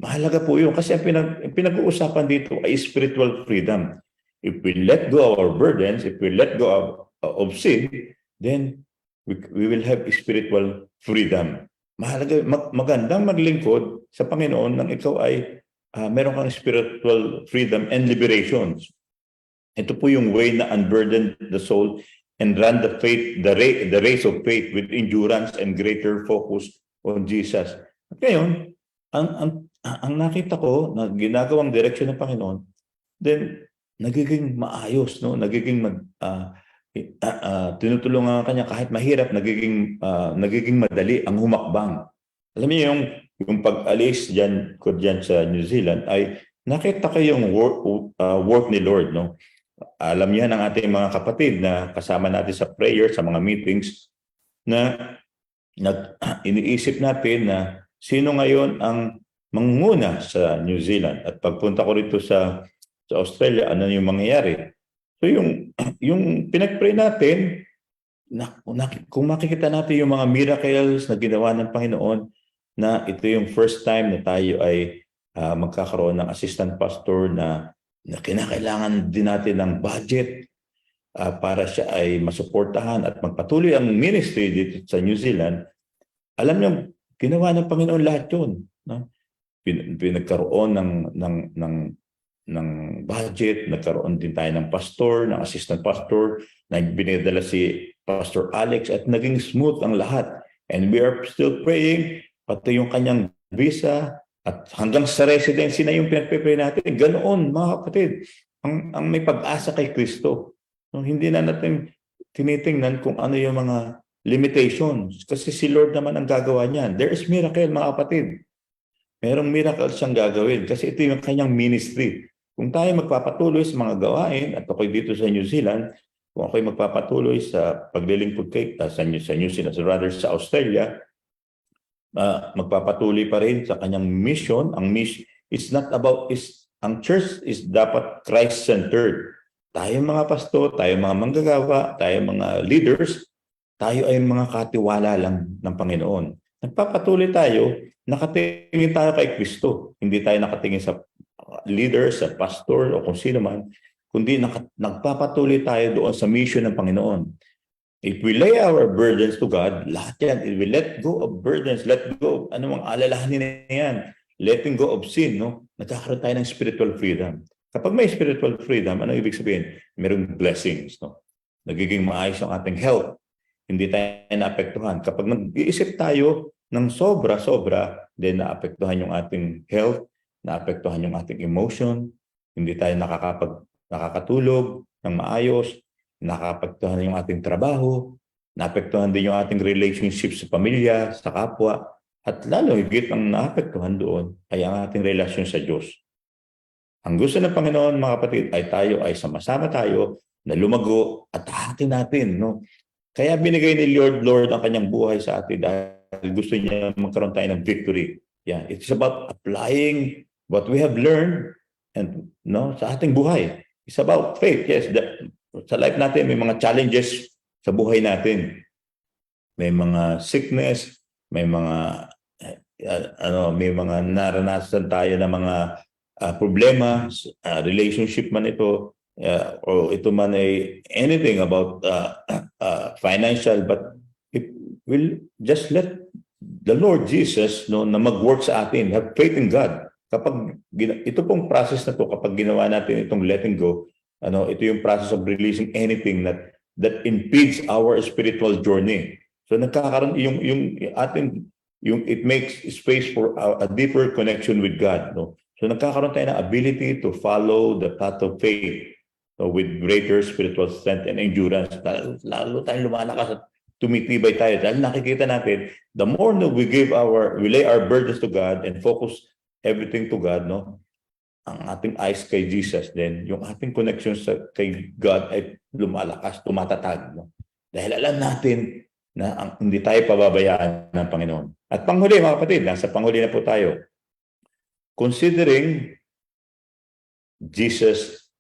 Mahalaga po yun kasi ang pinag-uusapan dito ay spiritual freedom. If we let go of our burdens, if we let go of sin, then we will have spiritual freedom. Mahalaga, magandang maglingkod sa Panginoon nang ikaw ay meron kang spiritual freedom and liberations. Ito po yung way na unburden the soul and run the race of faith with endurance and greater focus on Jesus. At ngayon, ang nakita ko na ginagawang direksyon ng Panginoon, then nagiging maayos, no? Nagiging tinutulungan kanya kahit mahirap, nagiging madali ang humakbang. Alam niyo yung pag-alis diyan sa New Zealand ay nakita ko yung work ni Lord, no? Alam niya ng ating mga kapatid na kasama natin sa prayer, sa mga meetings, na iniisip natin na sino ngayon ang mangunguna sa New Zealand. At pagpunta ko rito sa Australia, ano yung mangyayari? So yung pinag-pray natin, kung makikita natin yung mga miracles na ginawa ng Panginoon, na ito yung first time na tayo ay magkakaroon ng assistant pastor na kinakailangan din natin ng budget para siya ay masuportahan at magpatuloy ang ministry dito sa New Zealand. Alam niyo, ginawa ng Panginoon lahat yun. No? Pinagkaroon ng budget, nagkaroon din tayo ng pastor, ng assistant pastor, na binidala si Pastor Alex at naging smooth ang lahat. And we are still praying, pati yung kanyang visa, at hanggang sa residency na yung pinagpipray natin. Ganoon, mga kapatid, ang may pag-asa kay Kristo. No, hindi na natin tinitingnan kung ano yung mga limitations. Kasi si Lord naman ang gagawa niyan. There is miracle, mga kapatid. Merong miracle siyang gagawin kasi ito yung kanyang ministry. Kung tayo magpapatuloy sa mga gawain, at ako'y dito sa New Zealand, kung ako'y magpapatuloy sa paglilingkod kay sa New Zealand, rather sa Australia, magpapatuloy pa rin sa kanyang mission. Ang mission is not about ang church is dapat Christ-centered. Tayo mga pastor, tayo mga manggagawa, tayo mga leaders, tayo ay mga katiwala lang ng Panginoon. Nagpapatuloy tayo, nakatingin tayo kay Kristo. Hindi tayo nakatingin sa leader, sa pastor o kung sino man, kundi nagpapatuloy tayo doon sa mission ng Panginoon. If we lay our burdens to God, lahat yan, if we let go of burdens, let go of anumang alalahanin na yan, letting go of sin, no? Nagkakaroon tayo ng spiritual freedom. Kapag may spiritual freedom, ano ibig sabihin? Merong blessings, no? Nagiging maayos ang ating health. Hindi tayo naapektuhan. Kapag nag-iisip tayo ng sobra-sobra, then naapektuhan yung ating health, naapektuhan yung ating emotion, hindi tayo nakakatulog ng maayos, nakapektuhan yung ating trabaho, naapektuhan din yung ating relationships sa pamilya, sa kapwa, at lalo higit ang naapektuhan doon ay ang ating relasyon sa Diyos. Ang gusto ng Panginoon, mga kapatid, ay tayo ay sama-sama tayo na lumago at hahatin natin, no? Kaya binigay ni Lord ang kanyang buhay sa atin dahil gusto niya magkaroon tayo ng victory. Yeah, it's about applying what we have learned and sa ating buhay. It's about faith. Yes, sa life natin may mga challenges sa buhay natin. May mga sickness, may mga may mga naranasan tayo na mga problema, relationship man ito, o ito man ay anything about financial, but it will just let the Lord Jesus na mag-work sa atin. Have faith in God. Kapag ito pong process na to, kapag ginawa natin itong letting go, ito yung process of releasing anything that impedes our spiritual journey. So nagkakaroon it makes space for a deeper connection with God, no? So nagkakaroon tayo ng ability to follow the path of faith, with greater spiritual strength and endurance. Lalo tayong lumalakas at tumitibay tayo dahil nakikita natin the more we lay our burdens to God and focus everything to God, no? Ang ating eyes kay Jesus, then yung ating connection kay God ay lumalakas, tumatatag, no? Dahil alam natin na hindi tayo pababayaan ng Panginoon. At panghuli, mga kapatid, nasa panghuli na po tayo. Considering Jesus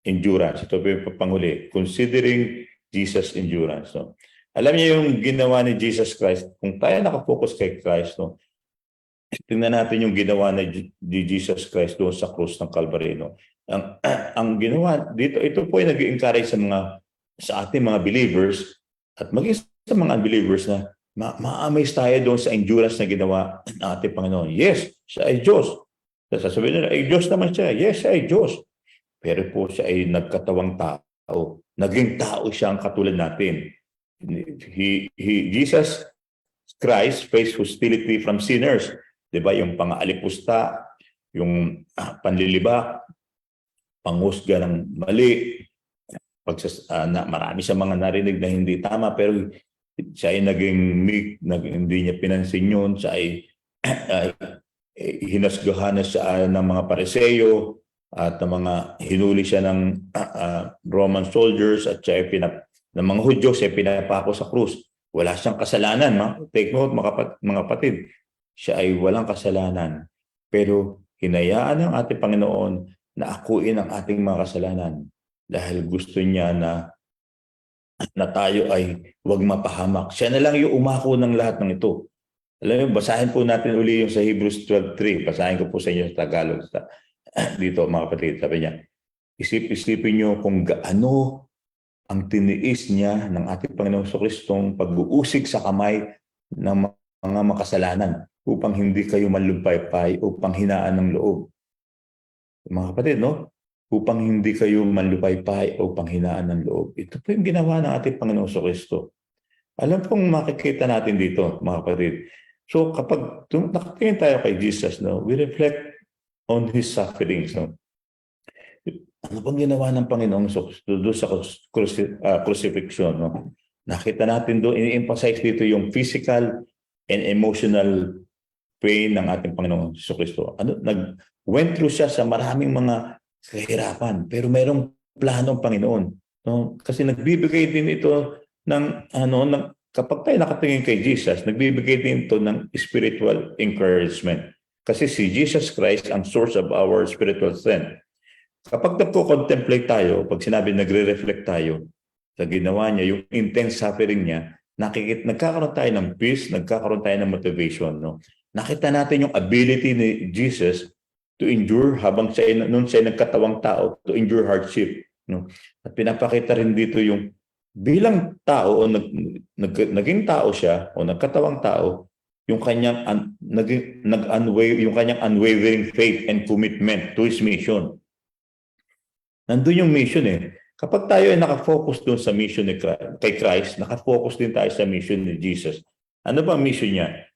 endurance. Ito po yung panghuli. Considering Jesus endurance. No? Alam niyo yung ginawa ni Jesus Christ. Kung tayo nakafocus kay Christ, no? Tingnan natin yung ginawa ni Jesus Christ doon sa krus ng Calvary. No? Ang ginawa dito, ito po ay nag-encourage sa ating mga believers at maging sa mga unbelievers na ma-amaze tayo doon sa endurance na ginawa ng ating Panginoon. Yes, siya ay Diyos. Sasabihin nila, ay Diyos naman siya. Yes, siya ay Diyos. Pero po siya ay nagkatawang tao. Naging tao siya ang katulad natin. Jesus Christ faced hostility from sinners. Diba? Yung pang-aalipusta, yung panlilibak, panghusga ng mali, marami sa mga narinig na hindi tama, pero siya ay naging meek, hindi niya pinansin yun, siya ay hinasgahan na siya ng mga Pariseo at ng mga hinuli siya ng Roman soldiers at siya ay ng mga Hudyo, siya ay pinapako sa krus. Wala siyang kasalanan. Take note, mga kapatid, siya ay walang kasalanan. Pero hinayaan ng ating Panginoon na akuin ang ating mga kasalanan dahil gusto niya na tayo ay huwag mapahamak. Siya na lang yung umako ng lahat ng ito. Alam mo, basahin po natin uli yung sa Hebrews 12:3. Basahin ko po sa inyo sa Tagalog. Dito, mga kapatid, sabi niya, isipin niyo kung gaano ang tiniis niya ng ating Panginoong Kristong pag-uusig sa kamay ng mga makasalanan upang hindi kayo manlupaypay upang hinaan ng loob. Mga kapatid, no? Upang hindi kayo manlupaypay o panghinaan ng loob. Ito po yung ginawa ng ating Panginoong Kristo. Alam pong makikita natin dito, mga kapatid. So kapag nakatingin tayo kay Jesus, no, we reflect on His sufferings. No? Ano pong ginawa ng Panginoong doon sa crucifixion? No? Nakita natin doon, i-emphasize dito yung physical and emotional pain ng ating Panginoong Kristo. Went through siya sa maraming mga kahirapan, pero mayroong plano ng Panginoon, no? Kasi nagbibigay din ito ng kapag tayo nakatingin kay Jesus, nagbibigay din ito ng spiritual encouragement. Kasi si Jesus Christ ang source of our spiritual strength. Kapag nagko-contemplate tayo, pag sinabi nagre-reflect tayo sa ginawa niya, yung intense suffering niya, nagkakaroon tayo ng peace, nagkakaroon tayo ng motivation. No? Nakita natin yung ability ni Jesus to endure habang nung siya nagkatawang tao, to endure hardship. No? At pinapakita rin dito yung bilang tao o naging tao siya o nagkatawang tao, yung kanyang yung kanyang unwavering faith and commitment to his mission. Nandun yung mission eh. Kapag tayo ay nakafocus doon sa mission ni kay Christ, nakafocus din tayo sa mission ni Jesus. Ano ba ang mission niya?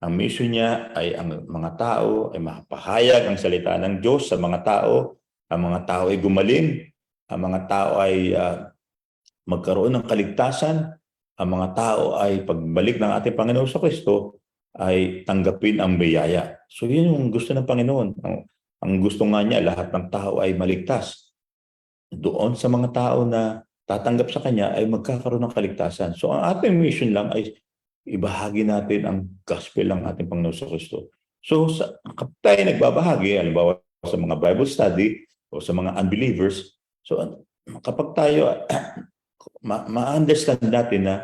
Ang mission niya ay ang mga tao ay mapahayag ang salita ng Diyos sa mga tao, ang mga tao ay gumaling, ang mga tao ay magkaroon ng kaligtasan, ang mga tao ay pagbalik ng ating Panginoon sa Kristo ay tanggapin ang biyaya. So yun yung gusto ng Panginoon. Ang gusto nga niya, lahat ng tao ay maligtas. Doon sa mga tao na tatanggap sa Kanya ay magkakaroon ng kaligtasan. So ang ating mission lang ay ibahagi natin ang gospel ng ating Panginoon sa Kristo. So kapag tayo nagbabahagi, halimbawa sa mga Bible study o sa mga unbelievers, so kapag tayo ma-understand natin na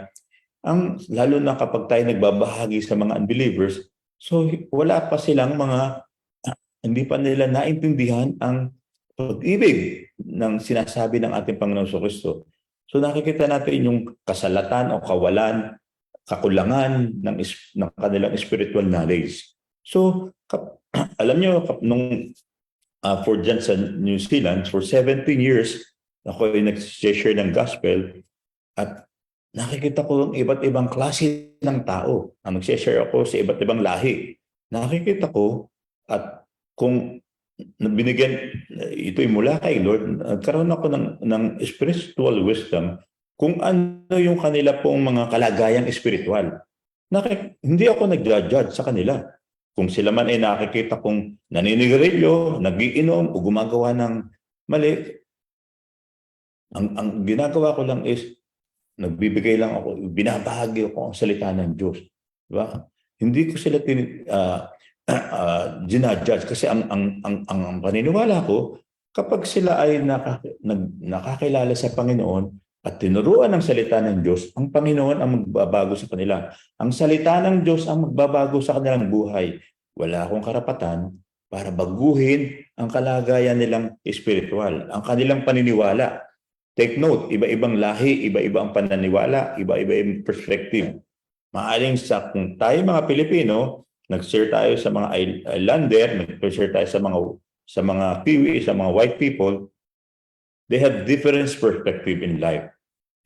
lalo na kapag tayo nagbabahagi sa mga unbelievers, so wala pa silang hindi pa nila naintindihan ang pag-ibig ng sinasabi ng ating Panginoon sa Kristo. So nakikita natin yung kasalatan o kawalan, kakulangan ng kanilang spiritual knowledge. So alam nyo, nung for dyan sa New Zealand, for 17 years, ako ay nag-share ng gospel at nakikita ko ang iba't ibang klase ng tao. Nag-share ako sa iba't ibang lahi. Nakikita ko at kung binigyan, ito'y mula kay Lord, nagkaroon ako ng spiritual wisdom kung ano yung kanila pong mga kalagayang spiritual. Hindi ako nag-judge sa kanila. Kung sila man ay nakikita kong naninigarilyo, nagiinom o gumagawa ng mali, ang ginagawa ko lang is nagbibigay lang ako, binabahagi ako ang salita ng Diyos. Diba? Hindi ko sila ginajudge kasi ang paniniwala ko, kapag sila ay nakakilala sa Panginoon at tinuruan ng salita ng Diyos, ang Panginoon ang magbabago sa kanila. Ang salita ng Diyos ang magbabago sa kanilang buhay. Wala akong karapatan para baguhin ang kalagayan nilang espiritual, ang kanilang paniniwala. Take note, iba-ibang lahi, iba-iba ang pananiwala, iba-iba ang perspective. Maaring kung tayo mga Pilipino, nag-share tayo sa mga islander, nag-share tayo sa mga Kiwi, sa mga white people, they have different perspective in life.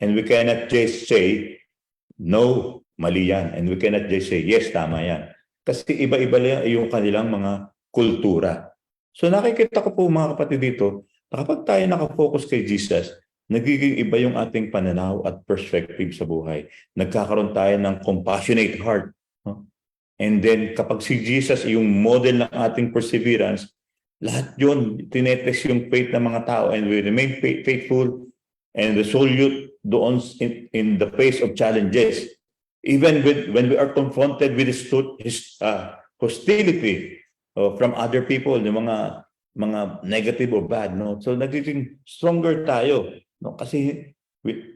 And we cannot just say, no, mali yan. And we cannot just say, yes, tama yan. Kasi iba-iba lang yung kanilang mga kultura. So nakikita ko po mga kapatid dito, kapag tayo nakafocus kay Jesus, nagiging iba yung ating pananaw at perspective sa buhay. Nagkakaroon tayo ng compassionate heart. And then kapag si Jesus yung model ng ating perseverance, lahat yun, tinetest yung faith ng mga tao and we remain faithful and resolute doon in the face of challenges. Even when we are confronted with his hostility from other people, yung mga negative or bad. No? So nagiging stronger tayo. No, kasi we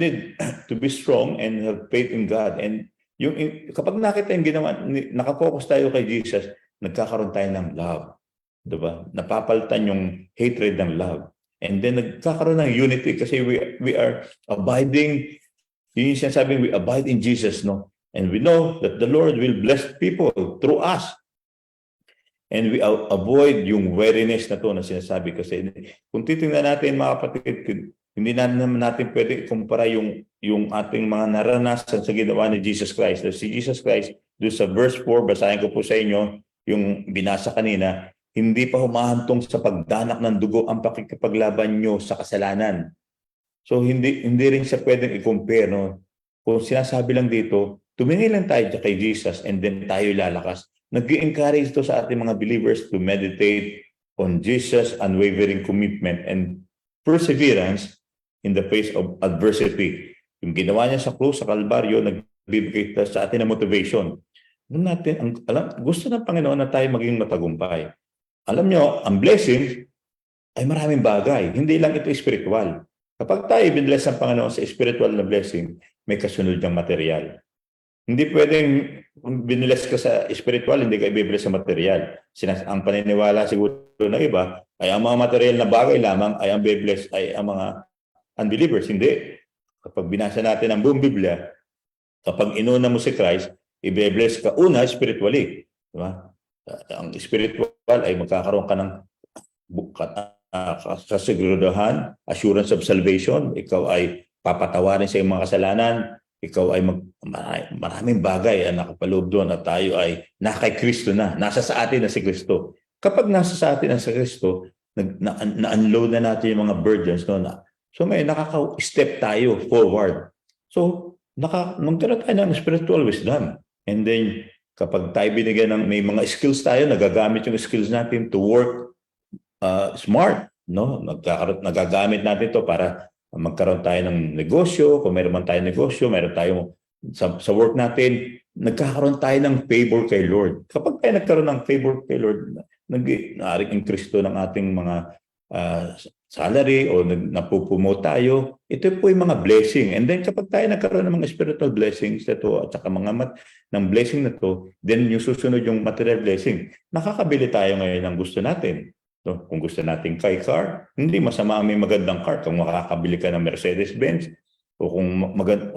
need to be strong and have faith in God. And kapag nakita yung ginawa, nakafocus tayo kay Jesus, nagkakaroon tayo ng love. Diba? Napapalitan yung hatred ng love. And then nagkakaroon ng unity kasi we are abiding, yun yung sinasabing we abide in Jesus. No? And we know that the Lord will bless people through us. And we avoid yung weariness na to na sinasabi kasi kung titingnan natin mga kapatid, hindi na naman natin pwede ikumpara yung ating mga naranasan sa ginawa ni Jesus Christ. Si Jesus Christ, doon sa verse 4, basahin ko po sa inyo yung binasa kanina, hindi pa humahantong sa pagdanak ng dugo ang pakikipaglaban nyo sa kasalanan. So hindi rin siya pwedeng i-compare. No? Kung sinasabi lang dito, tumingin lang tayo kay Jesus and then tayo lalakas. Nag-i-encourage ito sa ating mga believers to meditate on Jesus' unwavering commitment and perseverance in the face of adversity. Yung ginawa niya sa krus, sa Kalbaryo, nagbibigay sa atin ng motivation. Gusto ng Panginoon na tayo maging matagumpay. Alam nyo, ang blessing ay maraming bagay. Hindi lang ito spiritual. Kapag tayo binless ng Panginoon sa spiritual na blessing, may kasunod ng material. Hindi pwedeng binless ka sa spiritual, hindi ka ibibless sa material. Ang paniniwala siguro ng iba ay ang mga material na bagay lamang ay ang bibless ay ang mga unbelievers. Hindi. Kapag binasa natin ang buong Biblia, kapag inuna mo si Christ, i-bless ka una spiritually. Diba? Ang spiritual ay magkakaroon ka ng kasiguraduhan, assurance of salvation. Ikaw ay papatawarin sa iyong mga kasalanan. Ikaw ay maraming bagay ang nakapaloob doon at tayo ay nakay Kristo na. Nasa sa atin na si Kristo. Kapag nasa sa atin na si Kristo, na-unload na natin yung mga burdens noon. So may nakaka-step tayo forward. So magkaroon tayo ng spiritual wisdom. And then kapag tayo binigyan ng may mga skills tayo, nagagamit yung skills natin to work smart. No? Nagagamit natin to para magkaroon tayo ng negosyo. Kung mayroon man tayong negosyo, mayroon tayong sa work natin, nagkakaroon tayo ng favor kay Lord. Kapag tayo nagkaroon ng favor kay Lord, nag-aaring increase to ng ating mga salary o napupromote tayo, ito po yung mga blessing. And then kapag tayo nagkaroon ng mga spiritual blessings ito at saka mga ng blessing na to, then yung susunod yung material blessing, nakakabili tayo ngayon ng gusto natin. No, kung gusto nating kay car, hindi masama ang may magandang car. Kung makakabili ka ng Mercedes-Benz o kung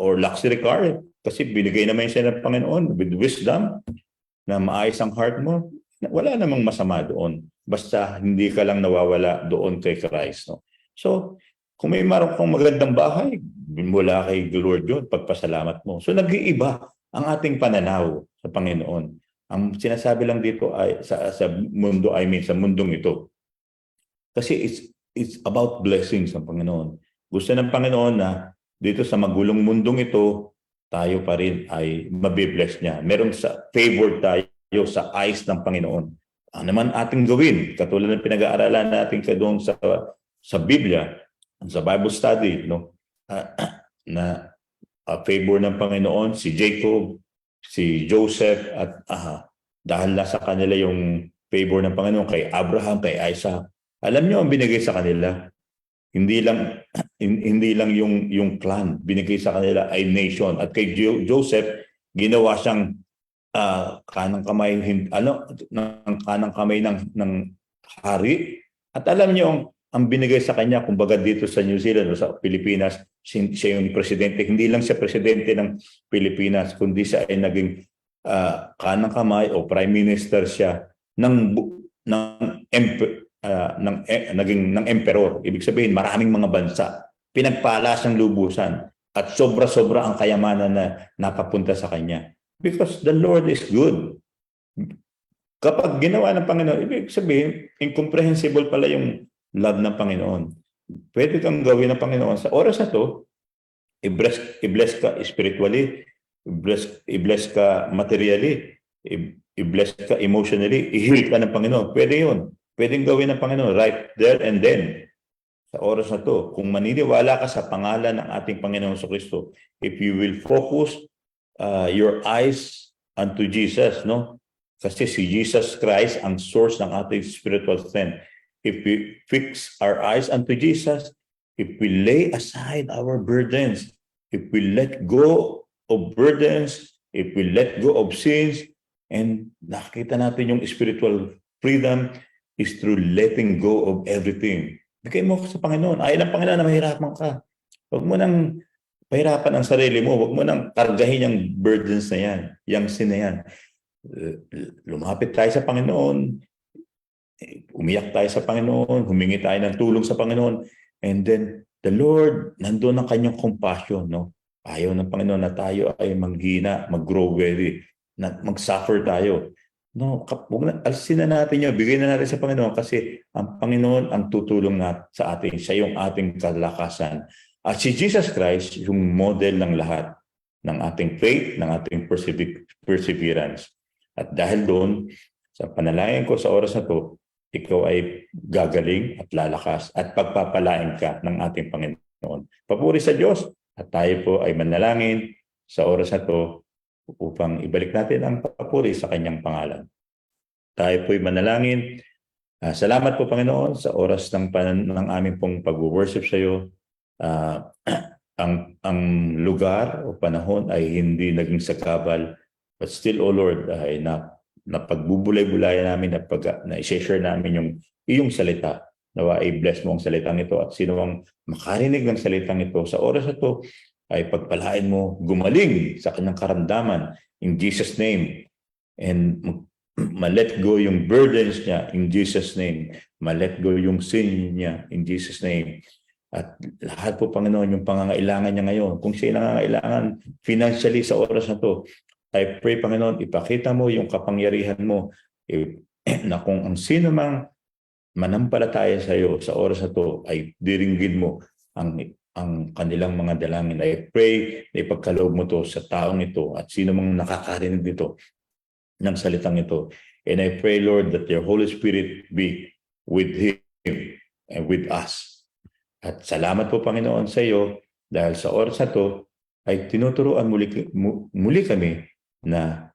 or luxury car, kasi binigay naman siya ng Panginoon with wisdom na maayos ang heart mo, wala namang masama doon. Basta hindi ka lang nawawala doon kay Christ. No? So, kung may maroon kang magandang bahay, mula kay Lord yun, pagpasalamat mo. So, nag-iiba ang ating pananaw sa Panginoon. Ang sinasabi lang dito ay sa mundo, sa mundong ito. Kasi it's about blessings ng Panginoon. Gusto ng Panginoon na dito sa magulong mundong ito, tayo pa rin ay mabibless niya. Meron sa favor tayo sa eyes ng Panginoon. Ano naman ating gawin? Katulad ng pinag-aaralan natin doon sa Biblia, sa Bible study, no? Na favor ng Panginoon, si Jacob, si Joseph, at dahil nasa kanila yung favor ng Panginoon kay Abraham, kay Isaac. Alam niyo ang binigay sa kanila, hindi lang yung clan, binigay sa kanila ay nation. At kay Joseph, ginawa siyang kanang kamay ng hari. At alam niyo ang binigay sa kanya, kumbaga dito sa New Zealand o sa Pilipinas, siya yung presidente. Hindi lang siya presidente ng Pilipinas, kundi siya ay naging kanang kamay o prime minister siya ng emperor. Ibig sabihin, maraming mga bansa. Pinagpalas ng lubusan. At sobra-sobra ang kayamanan na napapunta sa kanya. Because the Lord is good. Kapag ginawa ng Panginoon, ibig sabihin, incomprehensible pala yung love ng Panginoon. Pwede kang gawin ng Panginoon. Sa oras na to, i-bless ka spiritually, i-bless ka materially, i-bless ka emotionally, i-heal ka ng Panginoon. Pwede yun. Pwedeng gawin ng Panginoon right there and then. Sa oras na to, kung maniniwala ka sa pangalan ng ating Panginoon sa Kristo, if you will focus your eyes unto Jesus, no? Kasi si Jesus Christ ang source ng ating spiritual strength. If we fix our eyes unto Jesus, if we lay aside our burdens, if we let go of burdens, if we let go of sins, and nakita natin yung spiritual freedom is through letting go of everything. Bigay mo sa Panginoon. Ayaw ng Panginoon na mahirapan ka. Huwag mo nang pahirapan ang sarili mo. Huwag mo nang kargahin yung burdens na yan, yung sin na yan. Lumapit tayo sa Panginoon. Umiyak tayo sa Panginoon. Humingi tayo ng tulong sa Panginoon. And then, the Lord, nandun ang kanyang compassion. No? Ayaw ng Panginoon na tayo ay manghina, mag-grow weary, na mag-suffer tayo. No, alisin na natin yun, bigay na natin sa Panginoon kasi ang Panginoon ang tutulong sa atin. Siya yung ating kalakasan. At si Jesus Christ, yung model ng lahat ng ating faith, ng ating perseverance. At dahil doon, sa panalangin ko sa oras na to, ikaw ay gagaling at lalakas at pagpapalain ka ng ating Panginoon. Papuri sa Diyos At tayo po ay manalangin sa oras na to upang ibalik natin ang papuri sa kanyang pangalan. Tayo po ay manalangin. Salamat po Panginoon sa oras ng aming pong pag-worship sa iyo. Ang lugar o panahon ay hindi naging sakabal, but still, O Lord, ay napagbubulay-bulayan namin, na i-share namin yung iyong salita. Nawa i-bless mo ang salitang ito at sino ang makarinig ng salitang ito sa oras na ito ay pagpalain mo gumaling sa kanyang karamdaman in Jesus' name. And ma-let go yung burdens niya in Jesus' name. Ma-let go yung sin niya in Jesus' name. At lahat po, Panginoon, yung pangangailangan niya ngayon, kung siya nangangailangan financially sa oras na to, I pray, Panginoon, ipakita mo yung kapangyarihan mo na kung ang sino mang manampalataya sa iyo sa oras na to ay diringgin mo ang kanilang mga dalangin. I pray na ipagkaloob mo to sa taong ito at sino mang nakakarinig dito ng salitang ito. And I pray, Lord, that your Holy Spirit be with him and with us. At salamat po, Panginoon, sa iyo dahil sa oras na to ay tinuturuan muli kami na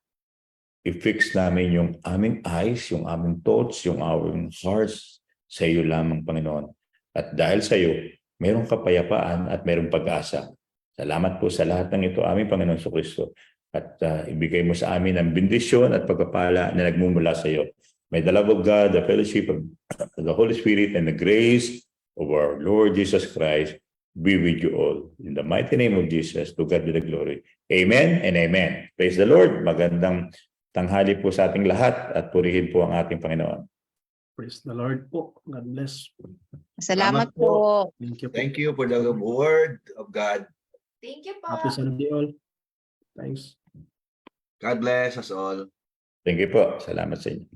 i-fix namin yung aming eyes, yung aming thoughts, yung aming hearts sa iyo lamang, Panginoon. At dahil sa iyo, mayroong kapayapaan at mayroong pag-asa. Salamat po sa lahat ng ito, aming Panginoon Kristo. At ibigay mo sa amin ang bendisyon at pagpapala na nagmumula sa iyo. May the love of God, the fellowship of the Holy Spirit, and the grace of our Lord Jesus Christ be with you all. In the mighty name of Jesus, to God be the glory. Amen and amen. Praise the Lord. Magandang tanghali po sa ating lahat at purihin po ang ating Panginoon. Praise the Lord po. God bless. Salamat Salamat po. po. Thank you po. Thank you for the word of God. Thank you po. Happy Sunday all. Thanks. God bless us all. Thank you po. Salamat sa inyo.